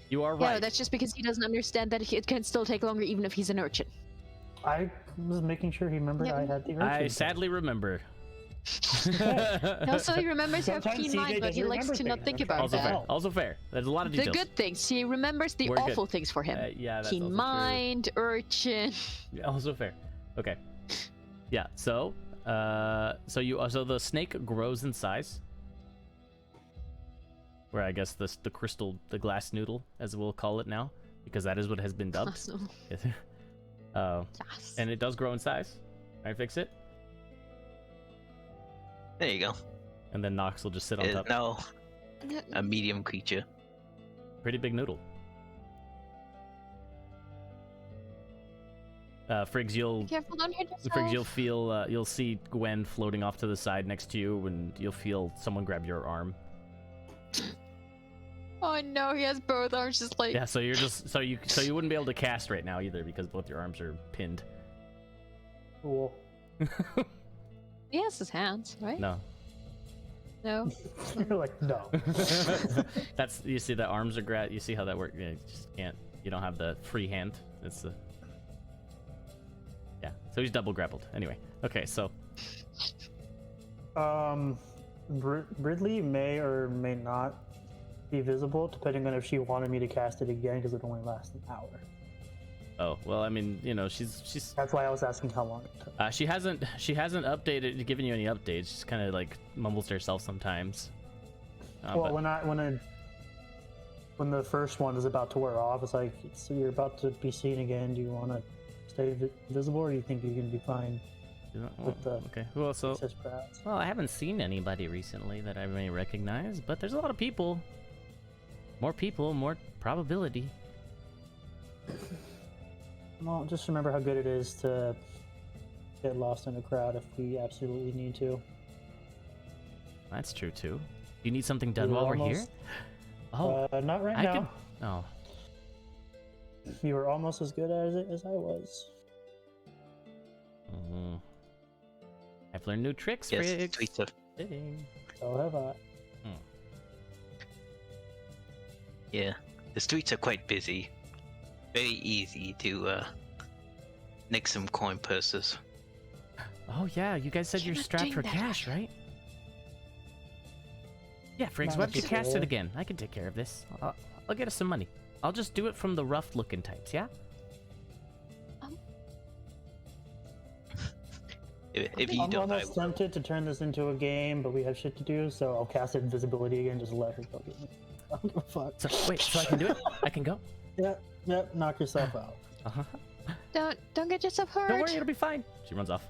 You are Yeah, right. that's just because he doesn't understand that it can still take longer even if he's an urchin. I was making sure he remembered Yeah. I had the urchin. I sadly remember. Also, he remembers to have Sometimes keen CJ mind, but doesn't he likes remember to not things. think I'm about Also trying fair. to that. Also fair. There's a lot of The details. good things. He remembers the We're good. awful things for him. Yeah, that's Keen also mind, urchin. true. Also fair. Okay. Yeah. So the snake grows in size. Where I guess the crystal, the glass noodle, as we'll call it now, because that is what has been dubbed. Awesome. Yes. And it does grow in size. All right, fix it. There you go. And then Nox will just sit on It is top. now a medium creature. Pretty big noodle. Friggs, Careful, don't hit yourself. Friggs, you'll feel, you'll see Gwen floating off to the side next to you, and you'll feel someone grab your arm. Oh no, he has both arms just like... Yeah, so you're just, so you wouldn't be able to cast right now either because both your arms are pinned. Cool. He has his hands, right? No. No? You're like, no. That's, you see the arms are you see how that works? Yeah, you just can't, you don't have the free hand. It's the, yeah, so he's double grappled. Anyway, okay, so. Ridley may or may not be visible, depending on if she wanted me to cast it again, because it only lasts an hour. Oh, well, I mean, you know, she's That's why I was asking how long it took. she hasn't updated, given you any updates. She's kind of like mumbles to herself sometimes. Well, but- when the first one is about to wear off, it's like, so you're about to be seen again. Do you want to stay visible, or do you think you can be fine with the okay. Well, so access paths? well, I haven't seen anybody recently that I may recognize, but there's a lot of people. More people, more probability. Well, just remember how good it is to get lost in a crowd if we absolutely need to. That's true too. You need something done You were while we're here? almost- Oh, Not right I now. can. Oh, You were almost as good at it as I was. mhm. I've learned new tricks, Yes, Friggs. tweets of Ding. So have I. yeah. The streets are quite busy. Very easy to nick some coin purses. Oh yeah, you guys said You're you're not strapped doing for that cash, right? Yeah, Friggs, Not why don't you cast it necessarily. again? I can take care of this. I'll get us some money. I'll just do it from the rough-looking types, yeah? If you I'm don't, I almost will. tempted to turn this into a game, but we have shit to do, so I'll cast invisibility again. Just let her go get me. I don't give a fuck. So wait, so I can do it? I can go? Yep, knock yourself out. Uh-huh. Don't get yourself hurt. Don't worry, it'll be fine. She runs off.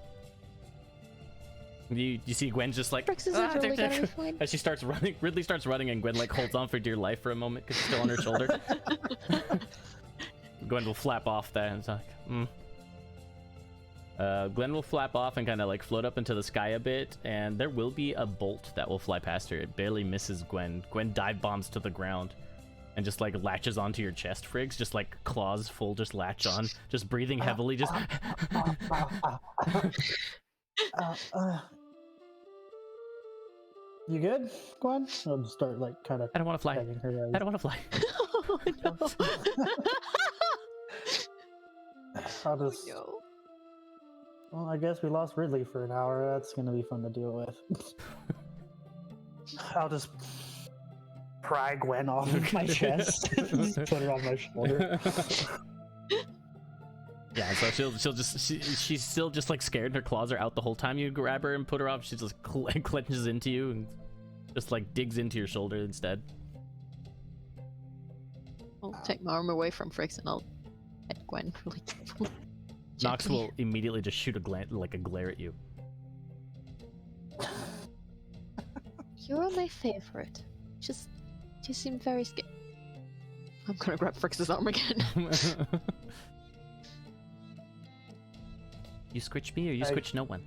You see Gwen just like Brix is "Ah, literally tick, gonna be tick." fine. As she starts running. Ridley starts running, and Gwen like holds on for dear life for a moment because she's still on her shoulder. Gwen will flap off that and it's like, Gwen will flap off and kind of like float up into the sky a bit, and there will be a bolt that will fly past her. It barely misses Gwen. Gwen dive bombs to the ground and just like latches onto your chest, Friggs, just like claws full, just latch on, just breathing heavily, just. You good, Gwen? I'll just start like kind of I don't want to fly. petting her. I don't want to fly. Oh, no. I'll just. No. Well, I guess we lost Ridley for an hour. That's gonna be fun to deal with. I'll just pry Gwen off of my chest, just put her on my shoulder. Yeah, so she'll just she's still just like scared. Her claws are out the whole time you grab her and put her off. She just clenches into you and just like digs into your shoulder instead. I'll take my arm away from Fricks and I'll pet Gwen really carefully. Nox Gently. will immediately just shoot a glare at you. You're my favorite. Just, you seem very scared. I'm gonna grab Frix's arm again. You scritch me or you scritch no one?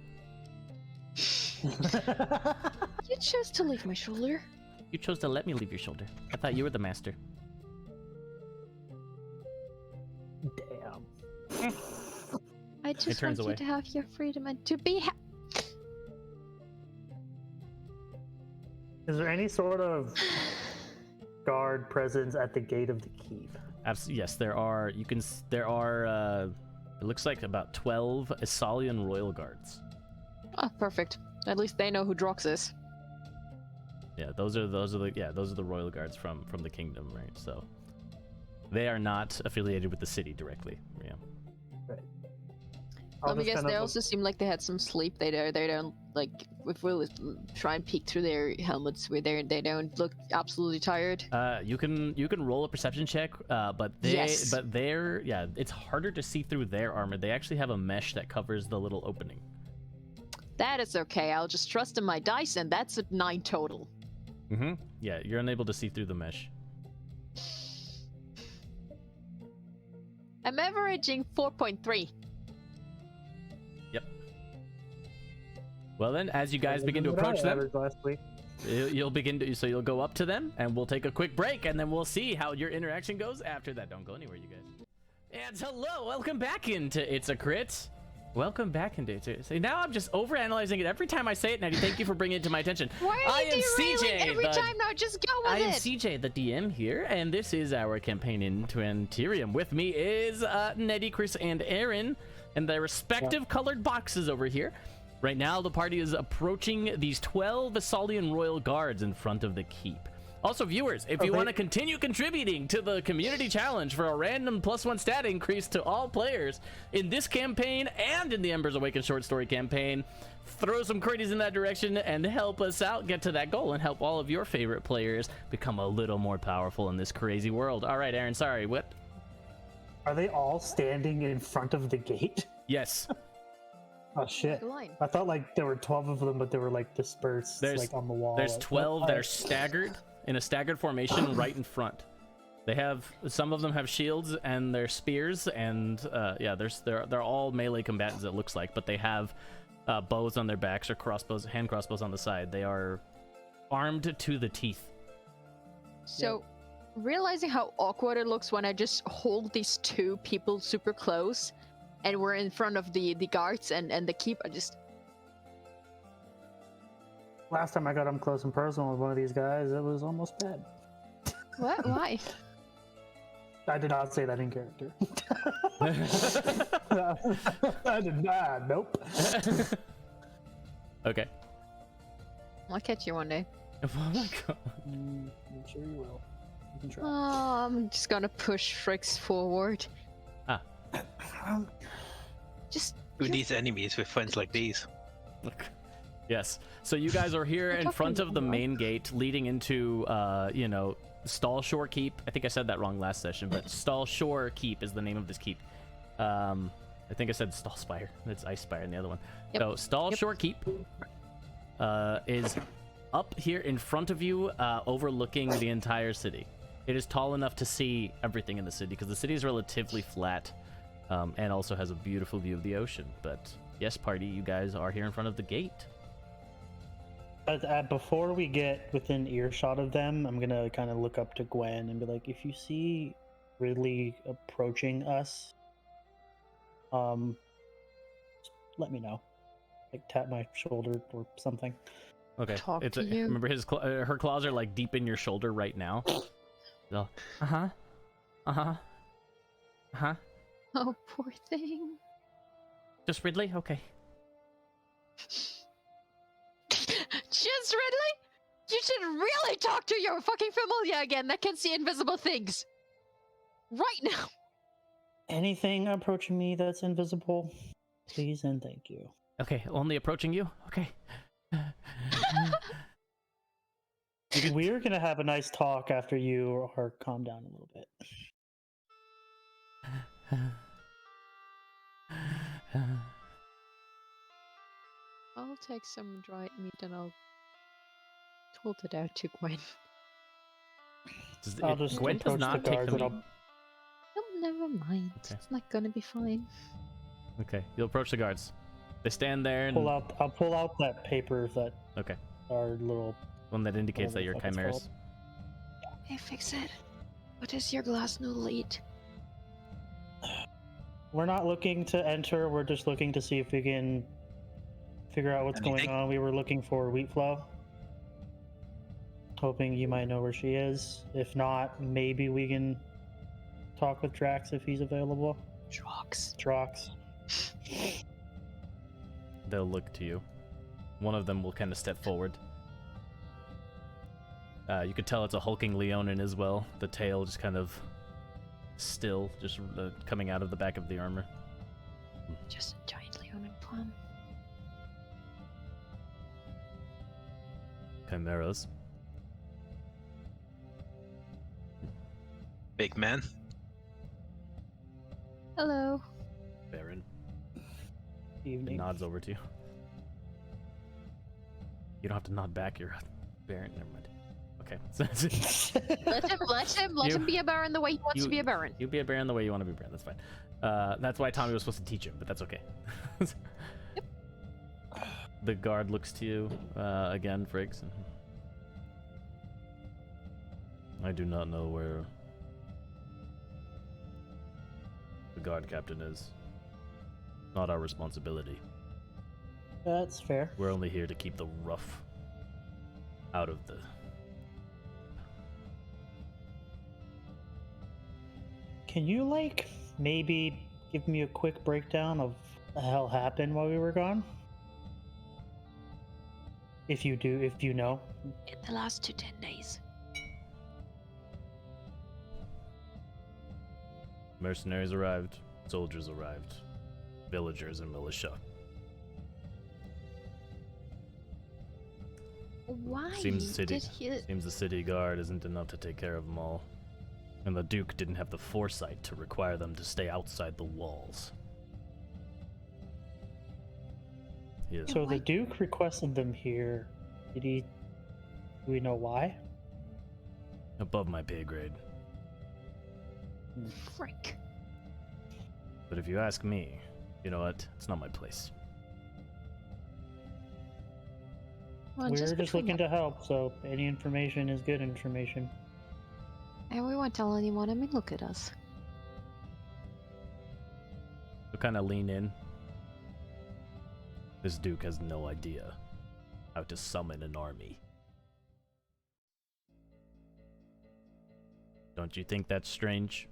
You chose to leave my shoulder. You chose to let me leave your shoulder. I thought you were the master. Damn. I just turns want away. you to have your freedom and to be Is there any sort of guard presence at the gate of the keep? Yes, there are. There are. It looks like about 12 Essalian royal guards. Oh, perfect. At least they know who Drox is. Yeah, those are the royal guards from the kingdom, right? So they are not affiliated with the city directly. Yeah. I'll Let me just guess, kind they of- also seem like they had some sleep. They don't like. If we try and peek through their helmets, they don't look absolutely tired. You can roll a perception check, but Yes. it's harder to see through their armor. They actually have a mesh that covers the little opening. That is okay. I'll just trust in my dice, and that's a 9 total. Mm-hmm. Yeah, you're unable to see through the mesh. I'm averaging 4.3. Well then, as you guys begin to What I approach them, averaged last week. you'll you'll go up to them, and we'll take a quick break, and then we'll see how your interaction goes after that. Don't go anywhere, you guys. And hello, welcome back into It's a Crit. Welcome back into It's a... Now I'm just overanalyzing it every time I say it, Nedy. Thank you for bringing it to my attention. Why are I you am derailing CJ, every the- time? No, just go with I am it. CJ, the DM here, and this is our campaign into Anterium. With me is Nedy, Chris, and Aaron, and their respective colored boxes over here. Right now, the party is approaching these 12 Essalian royal guards in front of the keep. Also, viewers, if you want to continue contributing to the community challenge for a random +1 stat increase to all players in this campaign and in the Embers Awaken short story campaign, throw some credits in that direction and help us out get to that goal and help all of your favorite players become a little more powerful in this crazy world. All right, Aaron, sorry, what? Are they all standing in front of the gate? Yes. Oh shit! Good line. I thought like there were 12 of them, but they were like dispersed, like on the wall. There's like, 12 that are what? staggered in a staggered formation right in front. They have, some of them have shields and their spears, and yeah, they're all melee combatants, it looks like, but they have bows on their backs or crossbows, hand crossbows on the side. They are armed to the teeth. So, realizing how awkward it looks when I just hold these two people super close, and we're in front of the guards and the keep, I just... Last time I got up close and personal with one of these guys, it was almost bad. What? Why? I did not say that in character. I did not. Nope. Okay. I'll catch you one day. Oh my god. I'm sure you will. You can try. Oh, I'm just gonna push Fricks forward. Just... Who needs enemies with friends like these? Yes. So you guys are here in talking front of the about? main gate leading into, Stall Shore Keep. I think I said that wrong last session, but Stall Shore Keep is the name of this keep. I think I said Stall Spire. That's Ice Spire in the other one. Yep. So Stall Shore Keep is up here in front of you, overlooking the entire city. It is tall enough to see everything in the city because the city is relatively flat, and also has a beautiful view of the ocean. But yes, party, you guys are here in front of the gate. Before we get within earshot of them, I'm gonna kind of look up to Gwen and be like, if you see Ridley approaching us, let me know. Like tap my shoulder or something. Okay. Talk to you. Remember her claws are like deep in your shoulder right now. So, uh-huh. Oh, poor thing. Just Ridley? Okay. Just Ridley? You should really talk to your fucking familiar again that can see invisible things. Right now. Anything approaching me that's invisible, please and thank you. Okay, only approaching you? Okay. We're gonna have a nice talk after you are calmed down a little bit. I'll take some dried meat and I'll told it out to Gwen. I'll just Gwen does approach not the take guards the and meat. Oh, never mind. Okay. It's not gonna be fine. Okay, you'll approach the guards. They stand there and... I'll pull out that paper that Okay. our little... One that indicates that whatever you're the fuck it's chimeras. called. Hey, fix it. What is your glass noodle eat? We're not looking to enter, we're just looking to see if we can figure out what's going on. We were looking for Wheat Flow. Hoping you might know where she is. If not, maybe we can talk with Drax if he's available. Drax. They'll look to you. One of them will kind of step forward. You could tell it's a hulking Leonin as well. The tail just kind of still, just coming out of the back of the armor. Just a giant Leonin plum. Chimeras. Big man. Hello. Baron. He Evening. nods over to you. You don't have to nod back, you're a Baron. Never mind. Okay. Let him be a Baron the way he wants to be a Baron. You be a Baron the way you want to be a Baron, that's fine. That's why Tommy was supposed to teach him, but that's okay. Yep. The guard looks to you, again, Friggs. I do not know where the guard captain is. Not our responsibility. That's fair. We're only here to keep the rough out of the... Can you, like, maybe give me a quick breakdown of what the hell happened while we were gone? If you do, if you know. In the last 10 days. Mercenaries arrived, soldiers arrived, villagers and militia. Why Seems the city, did he... seems the city guard isn't enough to take care of them all. And the Duke didn't have the foresight to require them to stay outside the walls. Yeah. So the Duke requested them here. Did he... Do we know why? Above my pay grade. Frick. But if you ask me, you know what? It's not my place. Well, We're just between looking to help, so any information is good information. And we won't tell anyone. I mean, look at us. So kind of lean in. This Duke has no idea how to summon an army. Don't you think that's strange?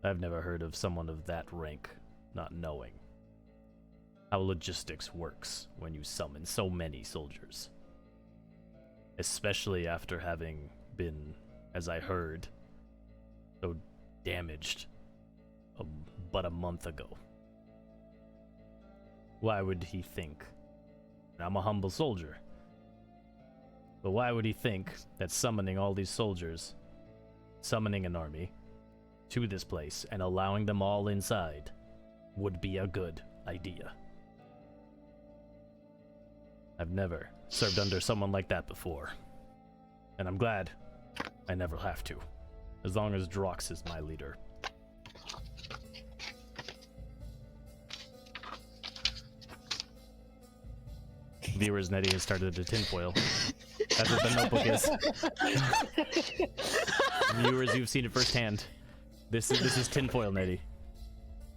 I've never heard of someone of that rank not knowing how logistics works when you summon so many soldiers. Especially after having been, as I heard, so damaged but a month ago. Why would he think? I'm a humble soldier. But why would he think that summoning all these soldiers, summoning an army to this place and allowing them all inside would be a good idea? I've never served under someone like that before. And I'm glad I never have to. As long as Drox is my leader. Viewers, Nedy has started a tinfoil. That's what the notebook is. Viewers, you've seen it firsthand. This is tinfoil, Nedy.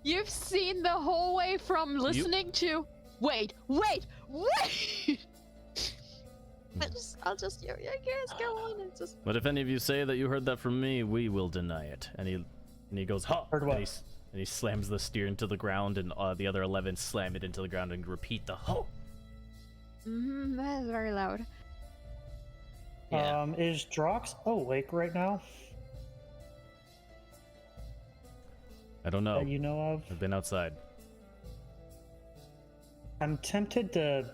You've seen the whole way from listening to... Wait! I'll just, you guys go on and just... But if any of you say that you heard that from me, we will deny it. And he And he goes, "Ho!" Heard And what? and he slams the steer into the ground, and the other 11 slam it into the ground and repeat the "Ho!" That is very loud. Yeah. Is Drox awake right now I don't know. that you know of? I've been outside. I'm tempted to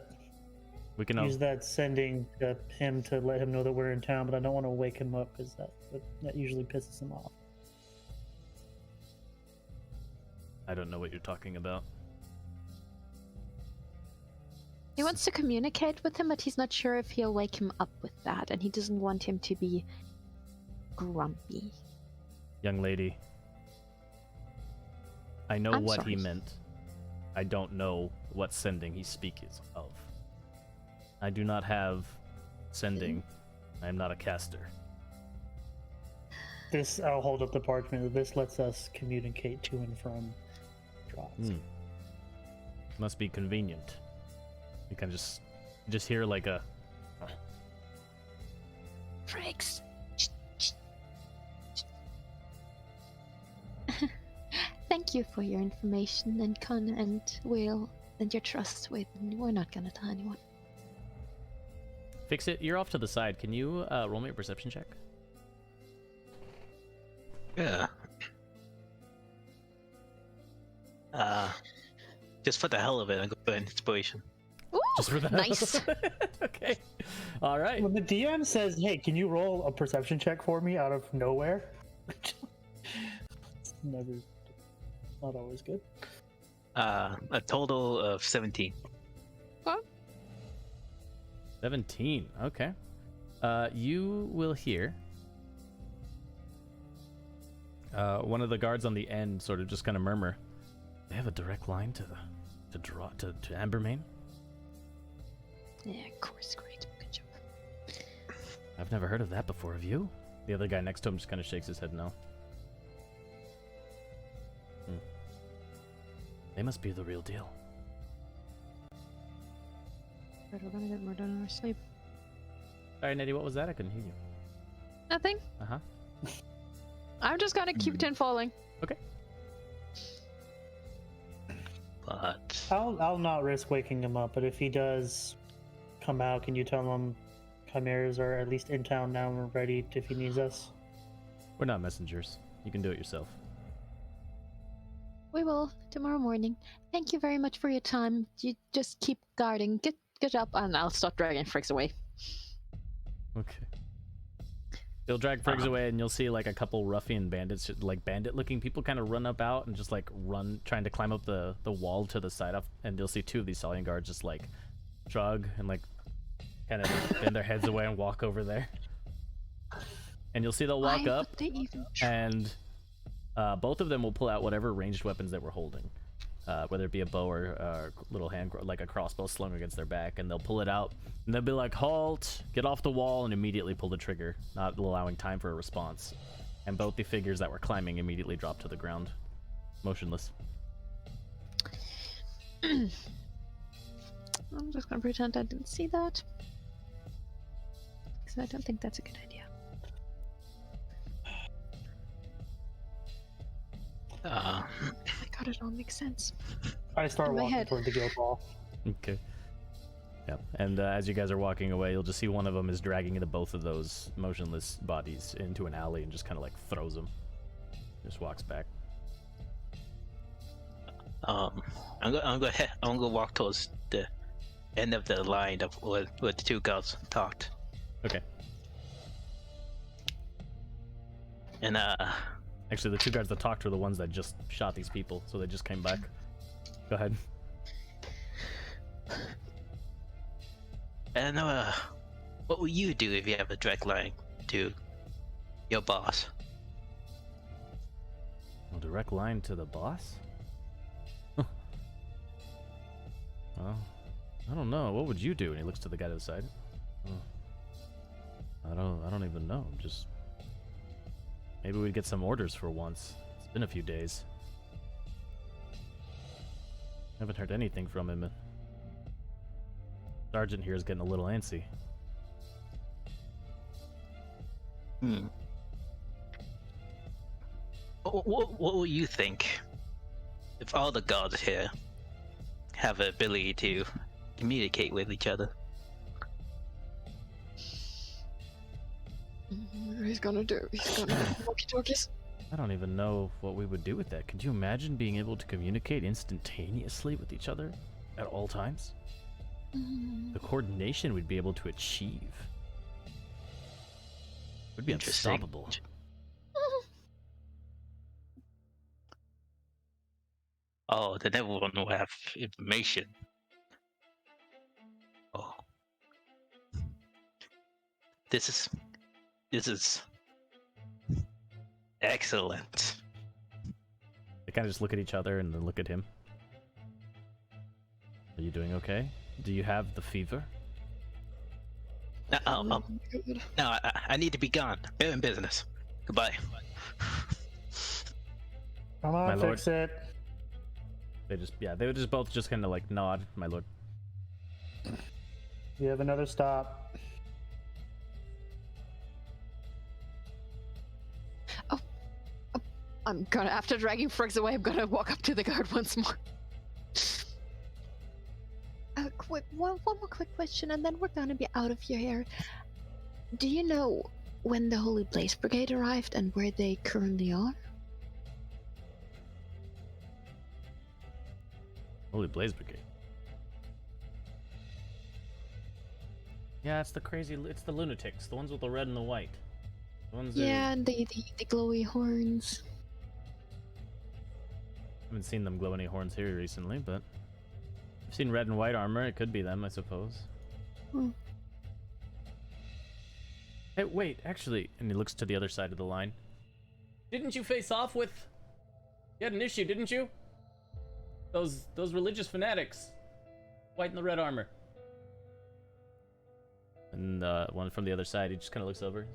We can use that sending to him to let him know that we're in town, but I don't want to wake him up because that usually pisses him off. I don't know what you're talking about. He wants to communicate with him, but he's not sure if he'll wake him up with that, and he doesn't want him to be grumpy. Young lady, I know I'm what sorry. he meant. I don't know what sending he speaks of. I do not have sending. I am not a caster. This, I'll hold up the parchment. This lets us communicate to and from Drox. Must be convenient. You can just hear like a Frakes. Thank you for your information and will and your trust. We're not gonna tell anyone. Fix it. You're off to the side. Can you roll me a perception check? Yeah. Just for the hell of it, I go for inspiration. Ooh, Just for that. nice. Okay. All right. When the DM says, "Hey, can you roll a perception check for me?" out of nowhere, it's not always good. A total of 17. 17. Okay. You will hear one of the guards on the end sort of just kind of murmur. They have a direct line to Ambermain. Yeah, of course, great. Good job. I've never heard of that before. Have you? The other guy next to him just kind of shakes his head no. They must be the real deal. Right, we're gonna get more done in our sleep. Sorry, Nedy, what was that? I couldn't hear you. Nothing. Uh-huh. I'm just gonna keep tinfoiling. But I'll not risk waking him up, but if he does come out, can you tell him chimeras are at least in town now and we're ready if he needs us? We're not messengers. You can do it yourself. We will tomorrow morning. Thank you very much for your time. You just keep guarding. Get up, and I'll start dragging Fricks away. Okay. They'll drag Friggs away, and you'll see like a couple ruffian bandits, like bandit-looking people, kind of run up out and just like run, trying to climb up the wall to the side of, and you'll see two of these Stallion guards just like shrug and like kind of bend their heads away and walk over there. And you'll see they'll walk Why up, would they even try? and both of them will pull out whatever ranged weapons they were holding, whether it be a bow or a little hand, like a crossbow slung against their back, and they'll pull it out, and they'll be like, "Halt! Get off the wall!" and immediately pull the trigger, not allowing time for a response. And both the figures that were climbing immediately drop to the ground, motionless. I'm just gonna pretend I didn't see that. Because I don't think that's a good idea. uh, God, it all makes sense. I start In my walking head. toward the guild hall. Okay. Yeah, and as you guys are walking away, you'll just see one of them is dragging the both of those motionless bodies into an alley and just kind of like throws them. Just walks back. I'm gonna walk towards the end of the line of where the two girls talked. Okay. And Actually, the two guards that talked are the ones that just shot these people, so they just came back. Go ahead. and what would you do if you have a direct line to your boss? A direct line to the boss? Well, I don't know. What would you do? And he looks to the guy to the side. I don't even know. Just maybe we'd get some orders for once. It's been a few days. Haven't heard anything from him. Sergeant here is getting a little antsy. What will you think if all the gods here have the ability to communicate with each other? He's gonna do walkie-talkies. I don't even know what we would do with that. Could you imagine being able to communicate instantaneously with each other at all times? The coordination we'd be able to achieve would be Interesting. unstoppable. Oh, then everyone will have information. Oh. This is excellent. They kind of just look at each other and then look at him. Are you doing okay? Do you have the fever? No, I need to be gone. We're in business. Goodbye. Come on, My lord. fix it. They would just both just kind of like nod, my lord. You have another stop. I'm gonna, after dragging Friggs away, I'm gonna walk up to the guard once more. One more quick question, and then we're gonna be out of your hair. Do you know when the Holy Blaze Brigade arrived and where they currently are? Holy Blaze Brigade. Yeah, it's the lunatics, the ones with the red and the white. The ones Yeah, and the glowy horns. haven't seen them glow any horns here recently, but I've seen red and white armor. It could be them, I suppose. Hmm. Hey, wait, actually, and he looks to the other side of the line. Didn't you face off with? You had an issue, didn't you? Those religious fanatics, white and the red armor. And one from the other side, he just kind of looks over.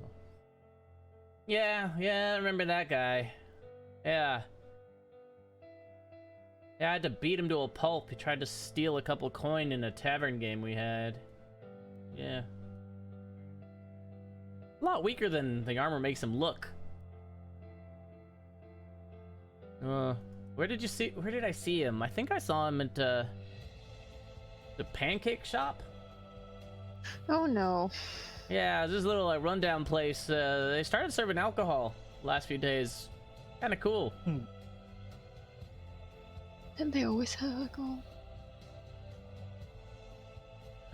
Yeah, I remember that guy. Yeah, I had to beat him to a pulp. He tried to steal a couple coin in a tavern game we had. Yeah. A lot weaker than the armor makes him look. Where did I see him? I think I saw him at the pancake shop. Oh no. Yeah, it was this little like rundown place. They started serving alcohol last few days. Kind of cool. And they always have alcohol.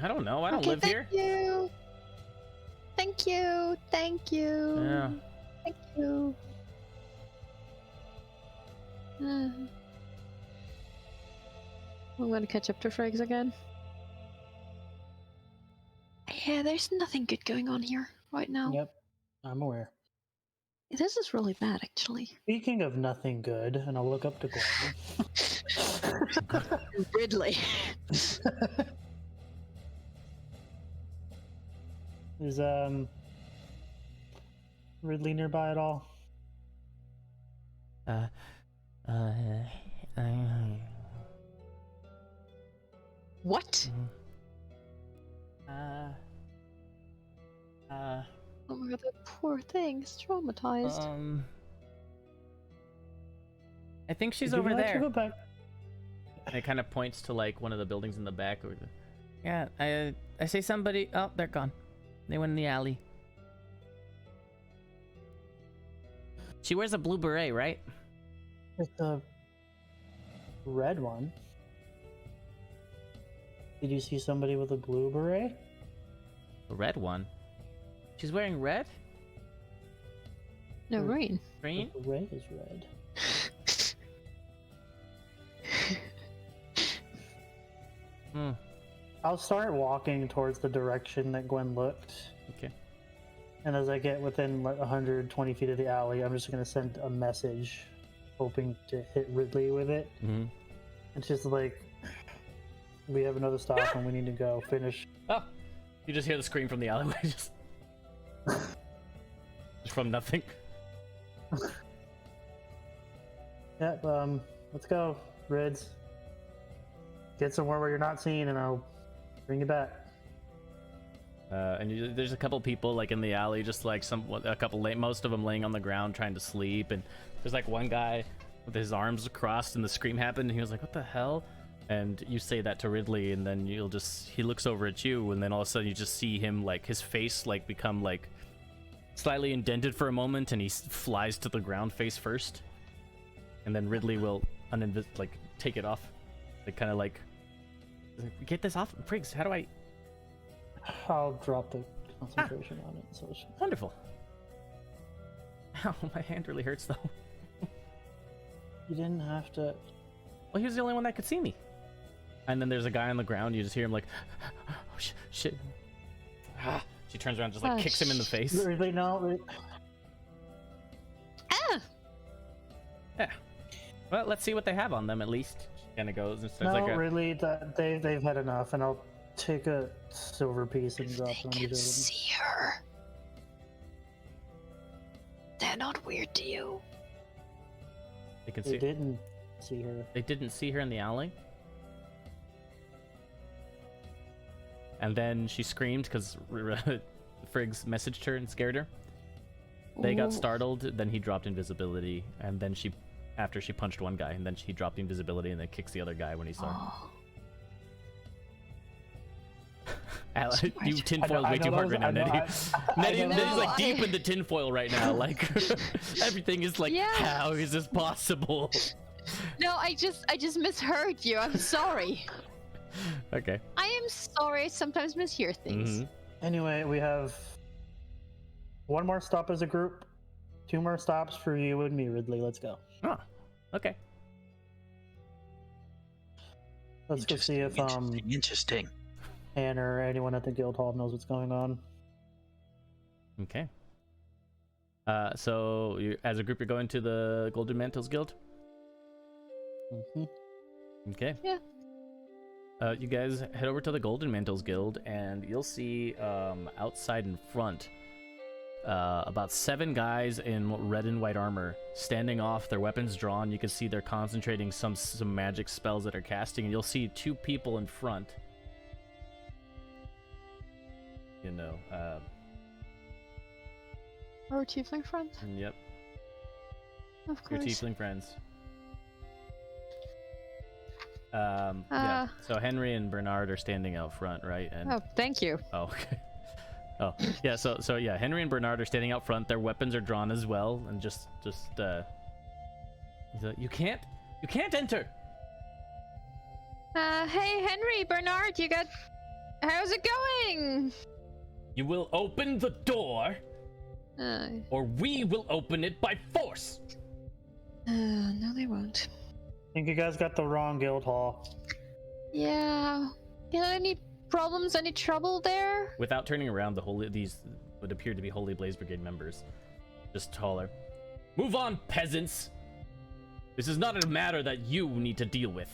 I don't know. I don't live here. Thank you. Yeah. Thank you. I'm gonna catch up to Friggs again. Yeah, there's nothing good going on here right now. Yep, I'm aware. This is really bad, actually. Speaking of nothing good, and I'll look up to Gwen. Ridley. Is Ridley nearby at all? What? Oh my god, that poor thing is traumatized. I think she's Would you over like to there. go back? And it kind of points to like one of the buildings in the back. Yeah, I see somebody. Oh, they're gone. They went in the alley. She wears a blue beret, right? It's a red one. Did you see somebody with a blue beret? The red one. She's wearing red? No, green. Green? The beret is red. I'll start walking towards the direction that Gwen looked. Okay. And as I get within like 120 feet of the alley, I'm just going to send a message hoping to hit Ridley with it. Mm-hmm. It's just like, we have another stop and we need to go finish. Oh, you just hear the scream from the alleyway. Just from nothing. Yep, let's go, Rids. Get somewhere where you're not seen and I'll bring you back. There's a couple people like in the alley, just like most of them laying on the ground trying to sleep, and there's like one guy with his arms crossed, and the scream happened, and he was like, "What the hell?" And you say that to Ridley, and then he looks over at you, and then all of a sudden you just see him, like, his face like become like slightly indented for a moment, and he flies to the ground face first, and then Ridley will take it off, like kind of like, get this off, Prigs. How do I? I'll drop the concentration on it. So it's... Wonderful. Ow, my hand really hurts though. You didn't have to. Well, he was the only one that could see me. And then there's a guy on the ground. You just hear him like, oh, shit. She turns around, just like kicks him in the face. Really? No. Ah! Yeah. Well, let's see what they have on them at least. She kind of goes and starts No, like really. They've had enough, and I'll take a silver piece and drop it on They each can of them. see her. They're not weird to you. They can They see. didn't see her. They didn't see her in the alley. And then she screamed because Friggs messaged her and scared her. They got Ooh. startled. Then he dropped invisibility, and then after she punched one guy, and then he dropped invisibility, and then kicks the other guy when he saw him. You tinfoiled way too hard right now, Nedy. Nedy's like deep in the tinfoil right now. Like everything is like, Yeah. how is this possible? No, I just misheard you. I'm sorry. Okay. I am sorry. I sometimes mishear things. Mhm. Anyway, we have one more stop as a group. 2 more stops for you and me, Ridley. Let's go. Oh, okay. Let's go see if Interesting. Anne or anyone at the guild hall knows what's going on. Okay. So as a group, you're going to the Golden Mantles Guild. Mm-hmm. Okay. Yeah. You guys head over to the Golden Mantles Guild, and you'll see outside in front about 7 guys in red and white armor standing off, their weapons drawn. You can see they're concentrating some magic spells that are casting, and you'll see 2 people in front. Our tiefling friends? Yep, Of your course. tiefling friends. Yeah. So Henry and Bernard are standing out front, right? And Oh, thank you. oh, okay. Oh, yeah. So yeah, Henry and Bernard are standing out front. Their weapons are drawn as well, and just you can't enter. Hey, Henry, Bernard, how's it going? You will open the door, or we will open it by force. No, they won't. I think you guys got the wrong guild hall. Yeah. Any problems? Any trouble there? Without turning around, these would appear to be Holy Blaze Brigade members, just taller. Move on, peasants. This is not a matter that you need to deal with.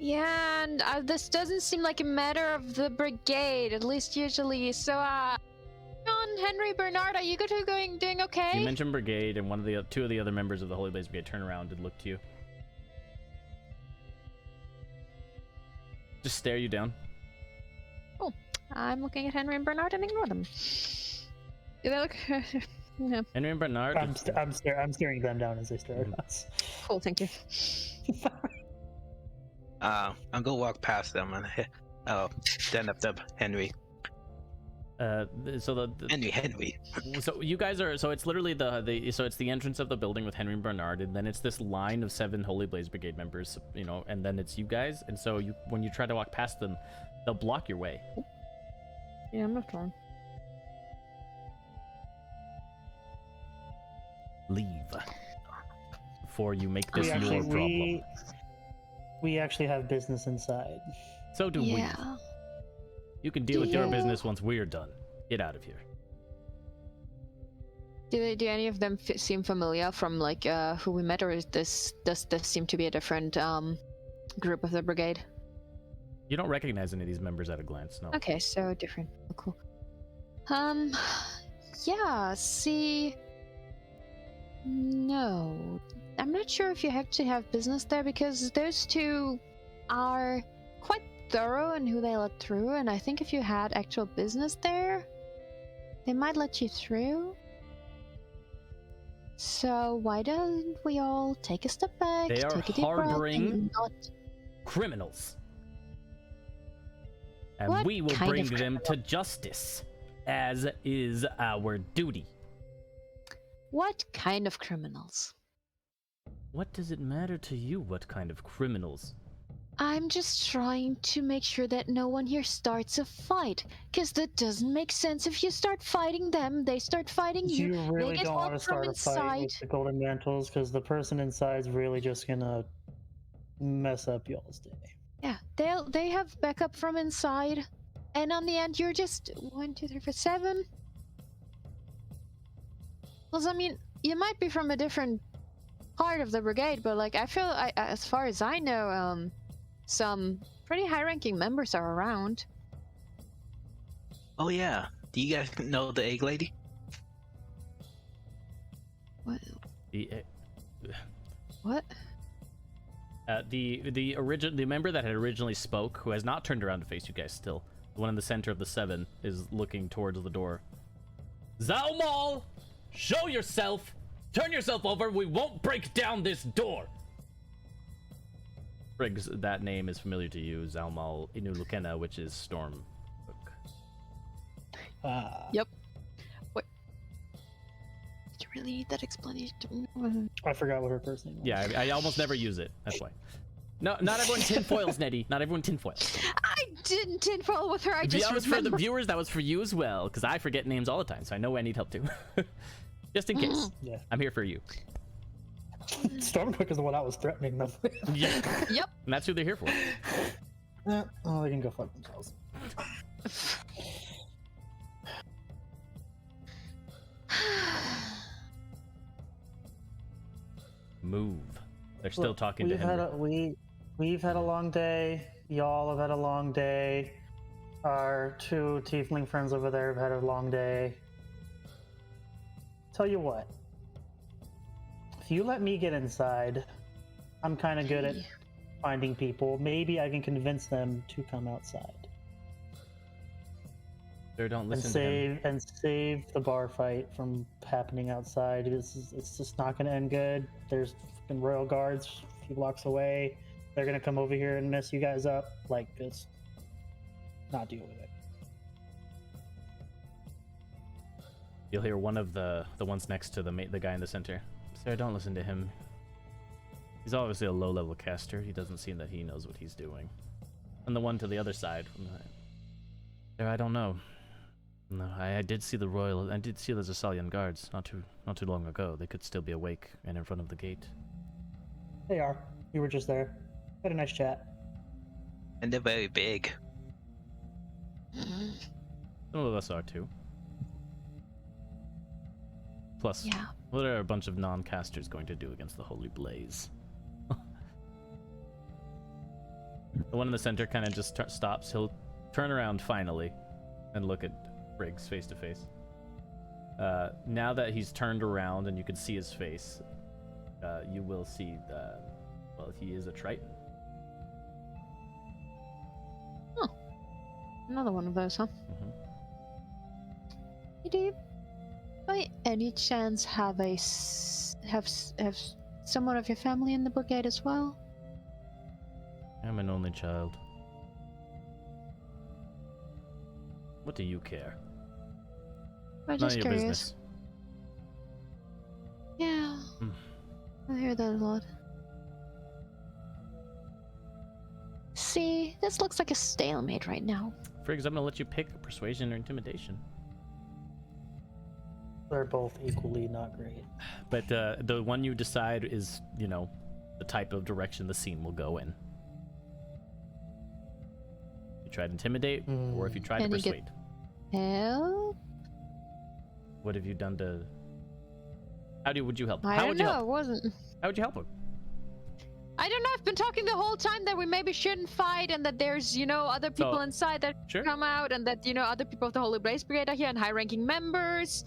Yeah, and this doesn't seem like a matter of the brigade, at least usually. So, John, Henry, Bernard, are you doing okay? You mentioned brigade, and 2 of the other members of the Holy Blaze Brigade turn around and look to you. Just stare you down. I'm looking at Henry and Bernard and ignore them. Do they look? Yeah. Henry and Bernard. I'm staring them down as they stare at us. Cool, thank you. I'll go walk past them and stand up to Henry. So Henry. So you guys are. So it's literally so it's the entrance of the building with Henry and Bernard, and then it's this line of 7 Holy Blaze Brigade members. And then it's you guys. And so when you try to walk past them, they'll block your way. Yeah, I'm not wrong. Leave before you make this your problem. We actually have business inside. So do Yeah. we. You can deal with your business once we're done. Get out of here. Do any of them seem familiar from like who we met, or does this seem to be a different group of the brigade? You don't recognize any of these members at a glance, no. Okay, so different. Oh, cool. Yeah. See, no, I'm not sure if you actually have business there because those 2 are quite thorough in who they let through, and I think if you had actual business there, they might let you through. So why don't we all take a step back, They are take a deep breath, harboring and not... criminals. And What we will kind bring of them to justice, as is our duty. What kind of criminals? What does it matter to you what kind of criminals? I'm just trying to make sure that no one here starts a fight, because that doesn't make sense. If you start fighting them, they start fighting you. You really they get don't want to help from start a fight with inside. the golden mantles because the person inside is really just gonna mess up y'all's day. Yeah, they have backup from inside, and on the end, you're just 1, 2, 3, 4, 7. Well, I mean, you might be from a different part of the brigade, but like I feel, as far as I know, some pretty high-ranking members are around. Oh yeah. Do you guys know the egg lady? What? What? The member that had originally spoke, who has not turned around to face you guys still, the one in the center of the 7, is looking towards the door. Zalmal, show yourself. Turn yourself over. We won't break down this door. Briggs, that name is familiar to you, Zalmal Inulukena, which is Storm. Yep. What? Did you really need that explanation? I forgot what her first name was. Yeah, I almost never use it. That's why. No, not everyone tinfoils, Nedy. Not everyone tinfoils. I didn't tinfoil with her. I just that was remember. for the viewers. That was for you as well, because I forget names all the time, so I know I need help too. Just in case. Yeah. I'm here for you. Stormcloak is the one I was threatening them. Yeah. Yep. And that's who they're here for. Oh, they can go fuck themselves. Move. They're still Look, talking to him. We've had a long day. Y'all have had a long day. Our 2 tiefling friends over there have had a long day. Tell you what. If you let me get inside, I'm kind of good at finding people. Maybe I can convince them to come outside. Sir, don't And listen to him. save the bar fight from happening outside. It's just not going to end good. There's fucking royal guards a few blocks away. They're going to come over here and mess you guys up. Like, it's not deal with it. You'll hear one of the ones next to the guy in the center. Sir, don't listen to him. He's obviously a low-level caster. He doesn't seem that he knows what he's doing. And the one to the other side. Sir, I don't know. No, I did see the Zasalian guards not too long ago. They could still be awake and in front of the gate. They are. You were just there. Had a nice chat. And they're very big. Some of us are too. Plus, Yeah. what are a bunch of non-casters going to do against the Holy Blaze? The one in the center kind of just stops. He'll turn around finally and look at Briggs face to face. Now that he's turned around and you can see his face, you will see that, well, he is a Triton. Oh. Another one of those, huh? Mm-hmm. Do you, by any chance, have have someone of your family in the brigade as well? I'm an only child. What do you care? I'm None just of your curious. business. Yeah. I hear that a lot. See, this looks like a stalemate right now. Friggs, I'm gonna let you pick persuasion or intimidation. They're both equally not great. But the one you decide is, you know, the type of direction the scene will go in. You try to intimidate, or if you try to Can you get- persuade. Help? What have you done to... would you help? I How don't would you know. help? It wasn't. How would you help him? I don't know. I've been talking the whole time that we maybe shouldn't fight, and that there's, you know, other people inside that Sure. come out, and that, you know, other people of the Holy Blaze Brigade are here, and high-ranking members.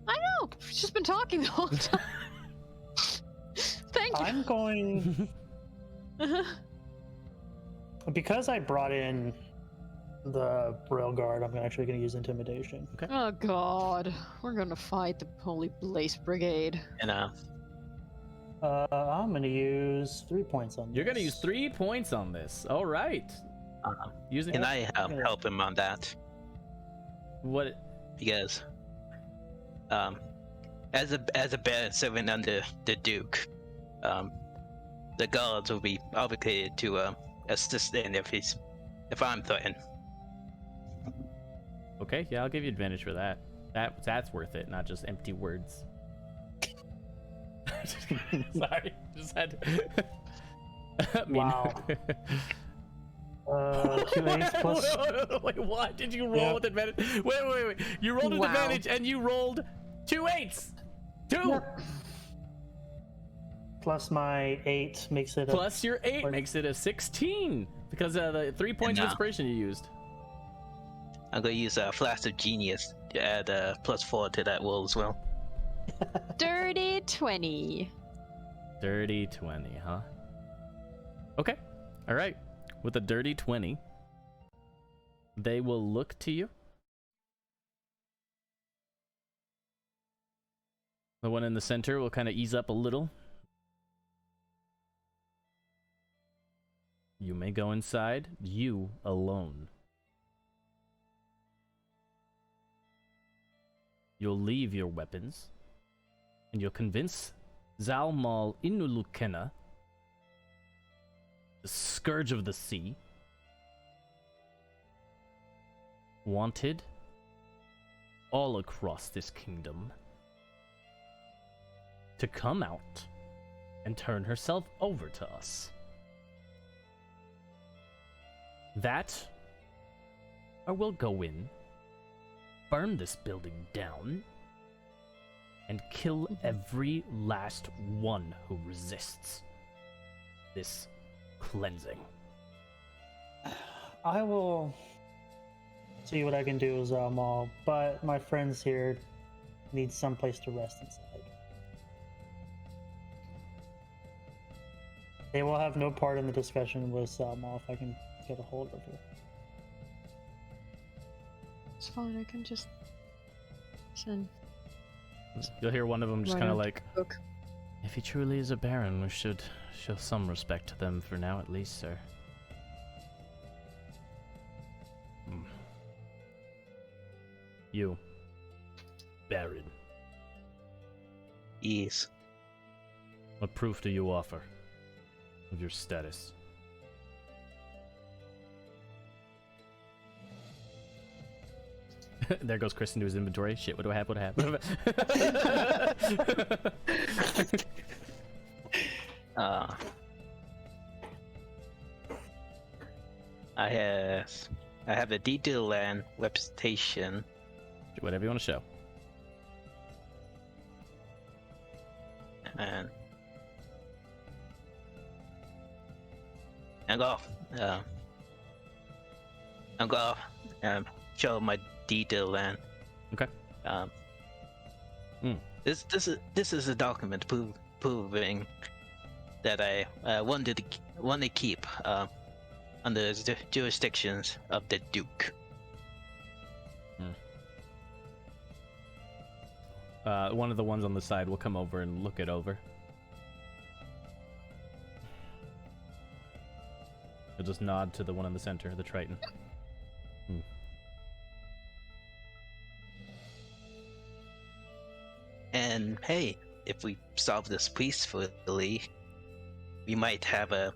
I know. We've just been talking the whole time. Thank you. I'm going. Because I brought in the rail guard, I'm actually going to use intimidation. Oh god, we're gonna fight the Holy Blaze Brigade. And I'm going to use 3 points on this. You're gonna use 3 points on this. All right. Using can I help him on that? what? Because as a bad servant under the Duke, the guards will be obligated to assist in if I'm threatened. Okay, yeah, I'll give you advantage for that. That's worth it, not just empty words. Sorry, just had to. I mean- Wow. 2 8 plus. Wait, what? Did you roll with advantage? Wait. You rolled with Wow. advantage and you rolled 2 8s. 2 Yep. Plus my 8 makes it plus your 8 makes it a 16 because the 3 points of now- inspiration you used. I'm gonna use a Flash of Genius to add +4 to that roll as well. Dirty 20. Dirty 20, huh? Okay. All right. With a dirty 20, they will look to you. The one in the center will kind of ease up a little. You may go inside, you alone. You'll leave your weapons, and you'll convince Zalmal Inulukena, the Scourge of the Sea, wanted all across this kingdom, to come out and turn herself over to us. That, or we'll go in, burn this building down, and kill every last one who resists this cleansing. I will see what I can do as Mall, but my friends here need some place to rest inside. They will have no part in the discussion with Salma if I can get a hold of her. It's fine, I can just send You'll hear one of them just Right kind of on. like, book. if he truly is a baron, we should show some respect to them for now at least, sir. You, baron, Yes. what proof do you offer of your status? There goes Chris into his inventory. Shit, what do I have? What do I have? I have the detail land representation. Whatever you want to show. And I'm gonna show my detail land. Okay. This is a document proving that I want to keep under the jurisdictions of the Duke. One of the ones on the side will come over and look it over. He'll just nod to the one in the center, the Triton. And hey, if we solve this peacefully, we might have a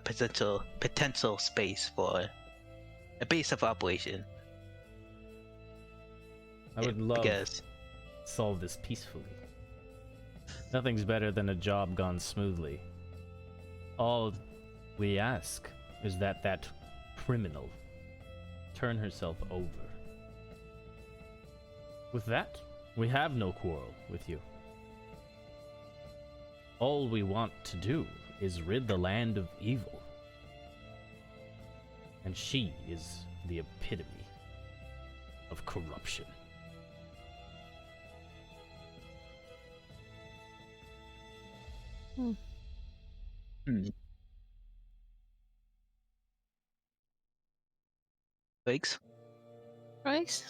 potential space for a base of operation. I would love because to solve this peacefully. Nothing's better than a job gone smoothly. All we ask is that that criminal turn herself over. With that, we have no quarrel with you. All we want to do is rid the land of evil. And she is the epitome of corruption. Twigs. Right?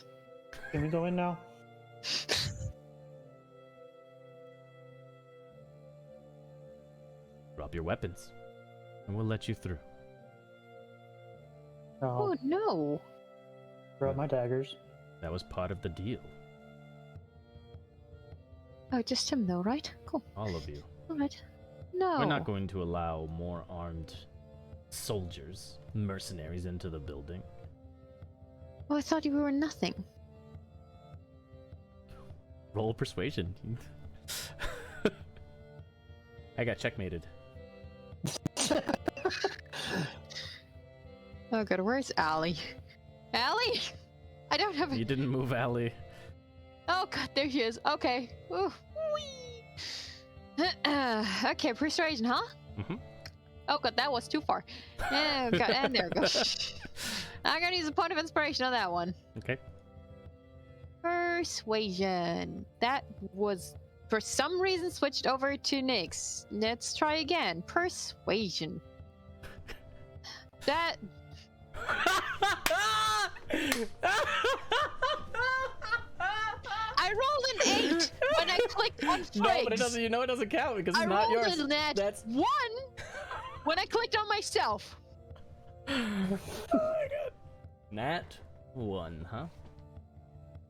Can we go in now? Drop your weapons, and we'll let you through. Oh, Oh no. drop my daggers. That was part of the deal. Oh, just him though, right? Cool. All of you. Alright. No. We're not going to allow more armed soldiers, mercenaries into the building. Oh, I thought you were nothing. Roll persuasion. I got checkmated. Oh god, where's Allie? Allie? I don't have a... You didn't move, Allie. Oh god, there she is. Okay. Ooh. Whee. Okay, persuasion, huh? Mhm. Oh god, that was too far. Oh god, and there we go. I'm gonna use a point of inspiration on that one. Okay. Persuasion. That was, for some reason, switched over to Nyx. Let's try again. Persuasion. That... I rolled an 8 when I clicked on Friggs. No, but it doesn't. You know it doesn't count because it's I not rolled yours. a net That's 1 when I clicked on myself. Oh my god. Nat 1, huh?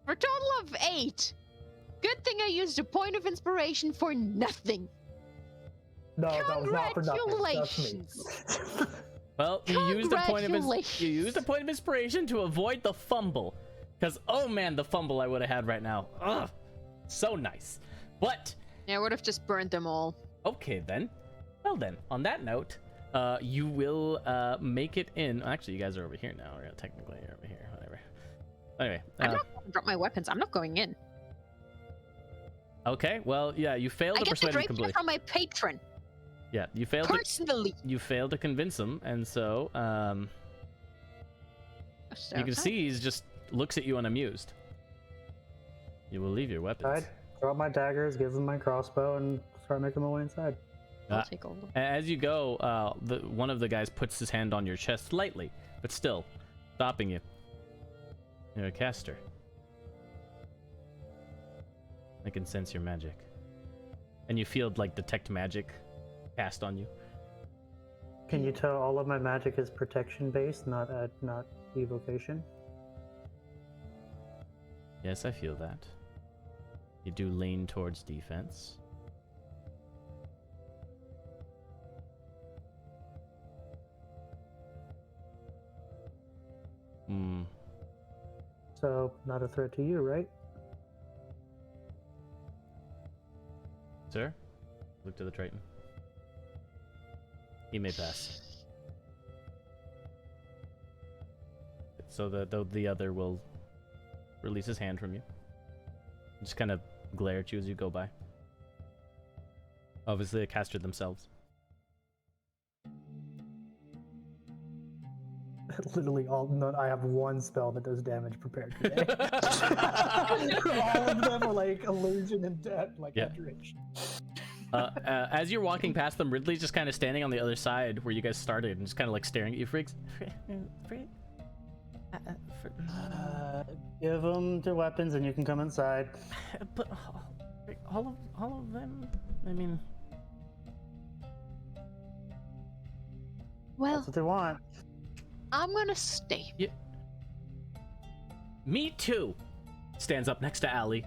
For a total of 8. Good thing I used a point of inspiration for nothing. No, that was not for nothing. Trust me. Congratulations. Well, you used a point of Congratulations. inspiration to avoid the fumble. Because, oh man, the fumble I would have had right now. Ugh. So nice. But, Yeah, I would have just burned them all. okay then. Well then, on that note, you will make it in. Actually, you guys are over here now. Or technically, you're over here. Whatever. Anyway. I'm not going to drop my weapons. I'm not going in. Okay, well, yeah, you failed I to get the persuade him drape completely. from my patron, Yeah, you failed personally. you failed to convince him, and so you can see he's just looks at you unamused. You will leave your weapons. I'd drop my daggers, give them my crossbow, and start making my way inside. I'll take over. As you go, one of the guys puts his hand on your chest lightly, but still stopping you. You're a caster. I can sense your magic, and you feel like detect magic cast on you. Can you tell all of my magic is protection based, not evocation? Yes, I feel that. You do lean towards defense. Hmm. So, not a threat to you, right? Sir? Look to the Triton. He may pass. So the other will release his hand from you. Just kind of glare at you as you go by. Obviously a caster themselves. Literally I have one spell that does damage prepared today. All of them are like illusion and death, like Yeah. abjuration. As you're walking past them, Ridley's just kind of standing on the other side where you guys started and just kind of like staring at you, Friggs. Give them their weapons and you can come inside. But all of them, I mean, Well, That's what they want. I'm gonna stay. me too. Stands up next to Allie.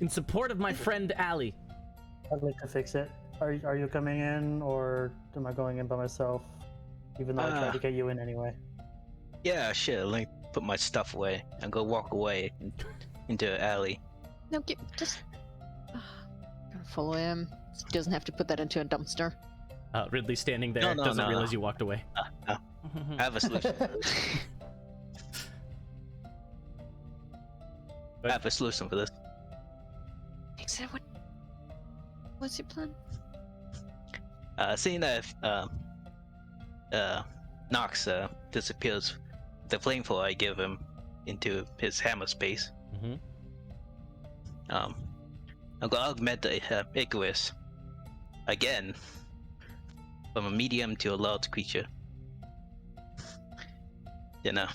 In support of my friend Allie. I'd like to fix it. Are you coming in, or am I going in by myself? Even though I tried to get you in anyway. Yeah, sure. Let me put my stuff away and go walk away into an alley. No, just... Gonna follow him. He doesn't have to put that into a dumpster. Ridley standing there doesn't realize you walked away. No. I have a solution. I have a solution for this. Excellent. What's your plan? Seeing that Nox disappears, the flamethrower I give him into his hammer space. Mm-hmm. I'm gonna augment the Icarus again from a medium to a large creature. You know,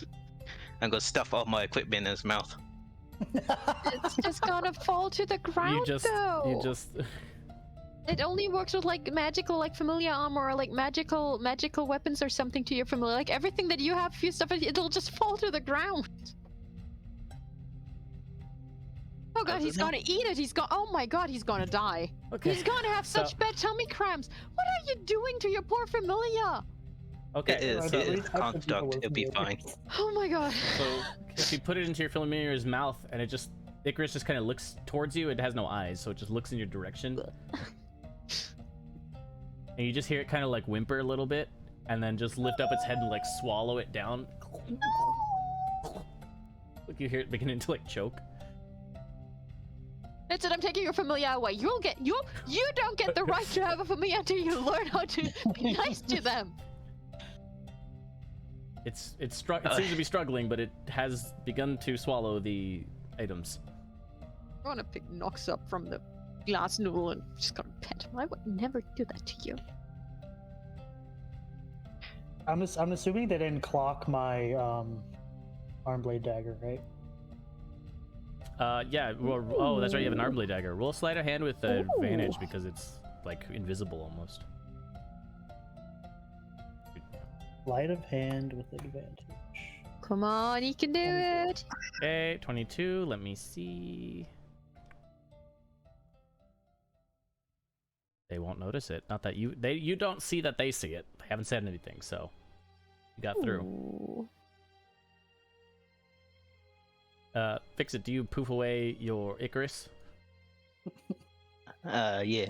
I'm gonna stuff all my equipment in his mouth. It's just gonna fall to the ground, though. You just. It only works with like magical, like familiar armor, or like magical weapons or something to your familiar. Like everything that you have, if you stuff it, it'll just fall to the ground. Oh god, he's gonna eat it. Oh my god, he's gonna die. Okay. He's gonna have such bad tummy cramps. What are you doing to your poor familiar? Okay. It is construct. It'll be fine. Oh my god. So if you put it into your familiar's mouth and it just Icarus just kind of looks towards you, it has no eyes, so it just looks in your direction. And you just hear it kind of like whimper a little bit, and then just lift up its head and like swallow it down. Like you hear it beginning to like choke. That's it. I'm taking your familiar away. You don't get the right to have a familiar until you learn how to be nice to them. It seems to be struggling, but it has begun to swallow the items. I want to pick Nox up from the glass noodle and just gonna pet him. I would never do that to you. I'm assuming they didn't clock my arm blade dagger, right? Yeah. Well, oh, that's right. You have an arm blade dagger. Roll sleight of hand with advantage because it's like invisible almost. Sleight of hand with advantage. Come on, you can do it. Okay, 22. Let me see. They won't notice it. Not that you don't see that they see it. They haven't said anything, so you got through. Ooh. Fix it. Do you poof away your Icarus? Yeah.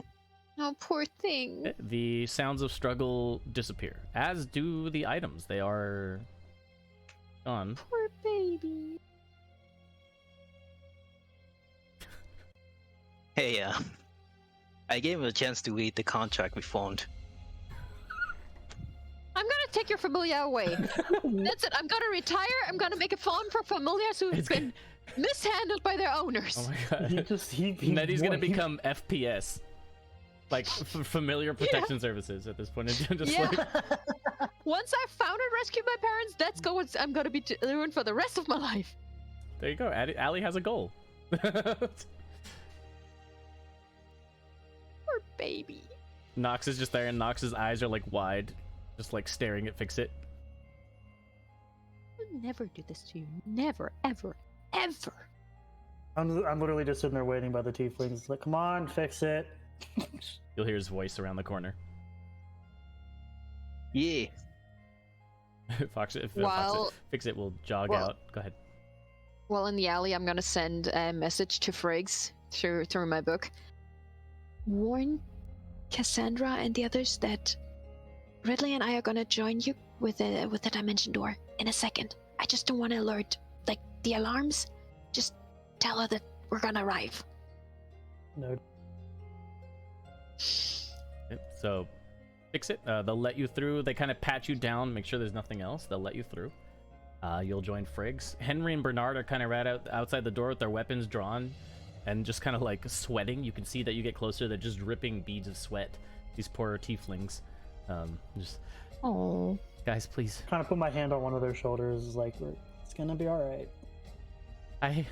Oh, poor thing. The sounds of struggle disappear, as do the items. They are gone. Poor baby. Hey, I gave him a chance to read the contract we formed. I'm gonna take your familiar away. That's it. I'm gonna retire. I'm gonna make a farm for familiars who've been mishandled by their owners. Oh my god. He's Nedy's gonna become FPS. Like familiar protection services at this point. Just like... Once I've found and rescued my parents, that's I'm gonna be doing for the rest of my life. There you go. Allie has a goal. Poor baby. Nox is just there, and Nox's eyes are like wide, just like staring at Fix It. I'll never do this to you. Never, ever, ever. I'm literally just sitting there waiting by the tieflings. Like, come on, fix it. You'll hear his voice around the corner. Yeah. Fix It will jog out. Go ahead. Well, in the alley, I'm gonna send a message to Friggs through my book. Warn Cassandra and the others that Ridley and I are gonna join you with the dimension door in a second. I just don't want to alert like the alarms. Just tell her that we're gonna arrive. No. So, Fix It. They'll let you through. They kind of pat you down, make sure there's nothing else. They'll let you through. You'll join Friggs. Henry and Bernard are kind of right outside the door with their weapons drawn and just kind of like sweating. You can see that you get closer, they're just dripping beads of sweat. These poor tieflings. Oh, guys, please. Kind of put my hand on one of their shoulders, like, it's gonna be all right. I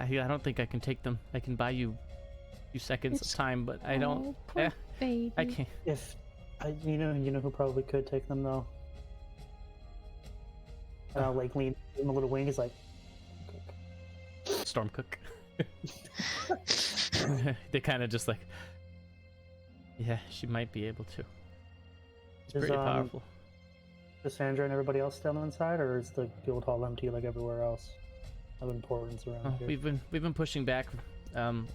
don't think I can take them. I can buy you a few seconds of time, but I don't. Poor baby. I can't. You know who probably could take them though. And I'll like lean in a little wing. Is like, Stormcook. They kind of just like, yeah, she might be able to. It's pretty powerful. Cassandra and everybody else still inside, or is the guild hall empty like everywhere else of importance around here? We've been pushing back.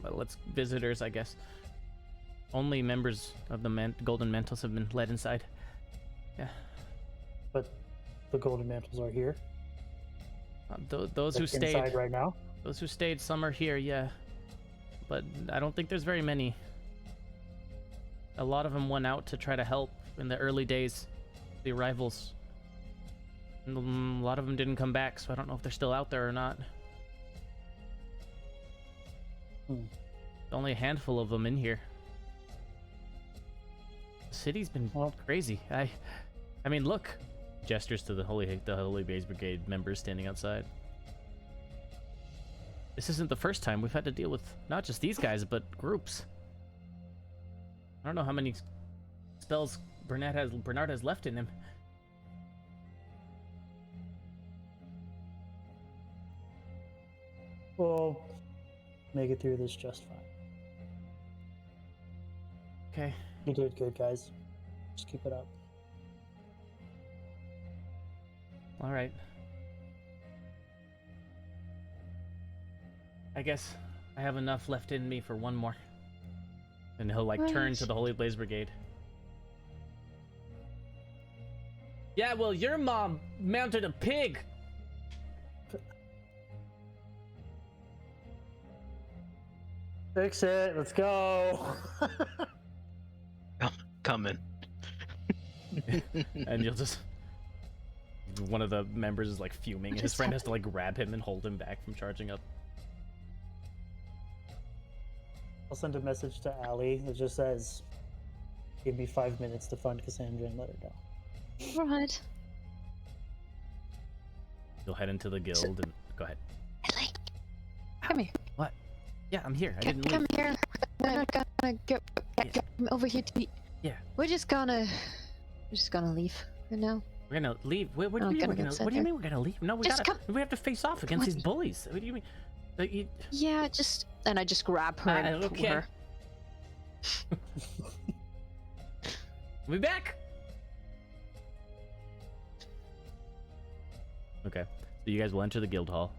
Let's visitors, I guess. Only members of the Golden Mantles have been let inside. Yeah. But the Golden Mantles are here. Those who stayed inside right now. Those who stayed, some are here, yeah. But I don't think there's very many. A lot of them went out to try to help in the early days, the arrivals. And a lot of them didn't come back, so I don't know if they're still out there or not. There's only a handful of them in here. The city's been crazy. I mean, look, Gestures to the Holy Blaze Brigade members standing outside. This isn't the first time we've had to deal with not just these guys, but groups. I don't know how many spells Bernard has left in him. We'll make it through this just fine. Okay. You did good, guys. Just keep it up. All right. I guess I have enough left in me for one more. And he'll like turn to the Holy Blaze Brigade. Yeah, well, your mom mounted a pig. Fix it. Let's go. Coming. And you'll just... One of the members is like fuming, and his friend has to like grab him and hold him back from charging up. I'll send a message to Allie that just says, "Give me 5 minutes to find Cassandra and let her know." Right. You'll head into the guild and go ahead. Ellie, come here. What? Yeah, I'm here. I didn't leave. Come here. We're not gonna go over here to. Yeah. We're just gonna leave for now. We're gonna leave. What do Oh, you mean gotta we're get gonna? sent What do you there. mean we're gonna leave? No, we Just gotta. We have to face off against these bullies. What do you mean? Yeah, just and I just grab her and pull Okay. her. We'll be back. Okay, so you guys will enter the guild hall,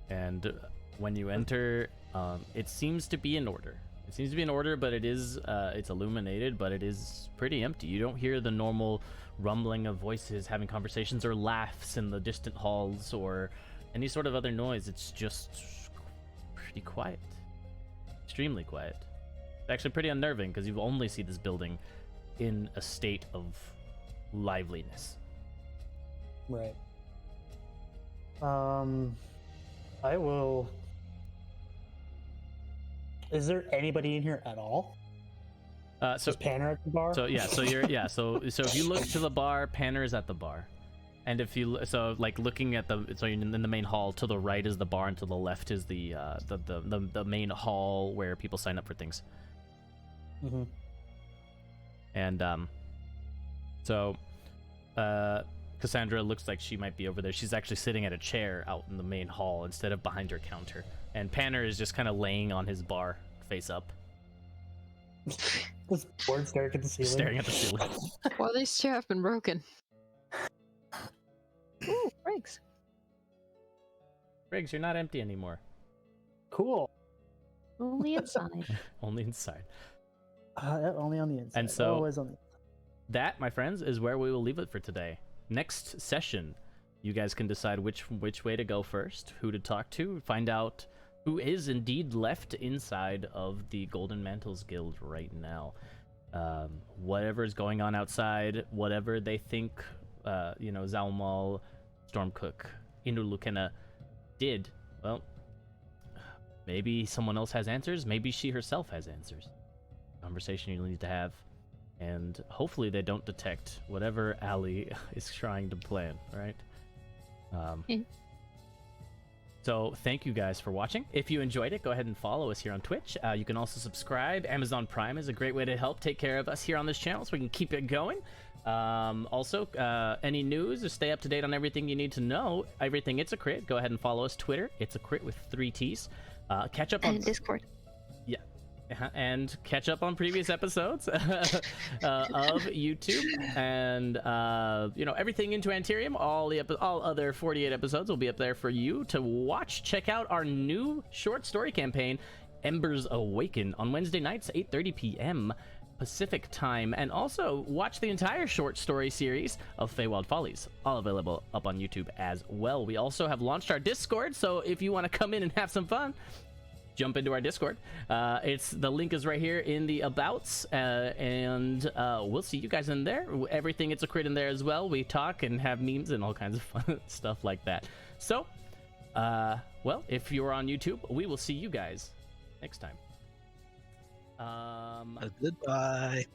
and when you enter, it seems to be in order. It seems to be in order, but it is it's illuminated, but it is pretty empty. You don't hear the normal rumbling of voices having conversations or laughs in the distant halls or any sort of other noise. It's just pretty quiet. Extremely quiet. It's actually pretty unnerving because you only see this building in a state of liveliness. Right. I will. Is there anybody in here at all? So Is Panner at the bar? So yeah, so you're so if you look to the bar, Panner is at the bar, and if you like looking at you're in the main hall, to the right is the bar, and to the left is the main hall where people sign up for things. Mm-hmm. And Cassandra looks like she might be over there. She's actually sitting at a chair out in the main hall instead of behind her counter. And Panner is just kind of laying on his bar, face up. Was bored staring at the ceiling? Staring at the ceiling. Well, these two have been broken. Ooh, Briggs. Briggs, you're not empty anymore. Cool. Only inside. Only inside. Only on the inside. And so- Always on the inside. That, my friends, is where we will leave it for today. Next session, you guys can decide which way to go first, who to talk to, find out who is indeed left inside of the Golden Mantles Guild right now. Whatever is going on outside, whatever they think, Zalmal, Stormcook, Inulukena did, well, maybe someone else has answers, maybe she herself has answers. Conversation you need to have. And hopefully they don't detect whatever Allie is trying to plan, right? So thank you guys for watching. If you enjoyed it, go ahead and follow us here on Twitch. You can also subscribe. Amazon Prime is a great way to help take care of us here on this channel so we can keep it going. Also, any news or stay up to date on everything you need to know, everything It's a Crit, go ahead and follow us. Twitter, It's a Crit with 3 T's. Catch up on... And Discord. And catch up on previous episodes of YouTube, and everything Into Anterium. All other 48 episodes will be up there for you to watch. Check out our new short story campaign, Embers Awaken, on Wednesday nights, 8:30 p.m. Pacific time, and also watch the entire short story series of Feywild Follies, all available up on YouTube as well. We also have launched our Discord, so if you want to come in and have some fun, jump into our Discord. The link is right here in the abouts, and we'll see you guys in there. Everything It's a Crit in there as well. We talk and have memes and all kinds of fun stuff like that. So, well, if you're on YouTube, we will see you guys next time. Goodbye.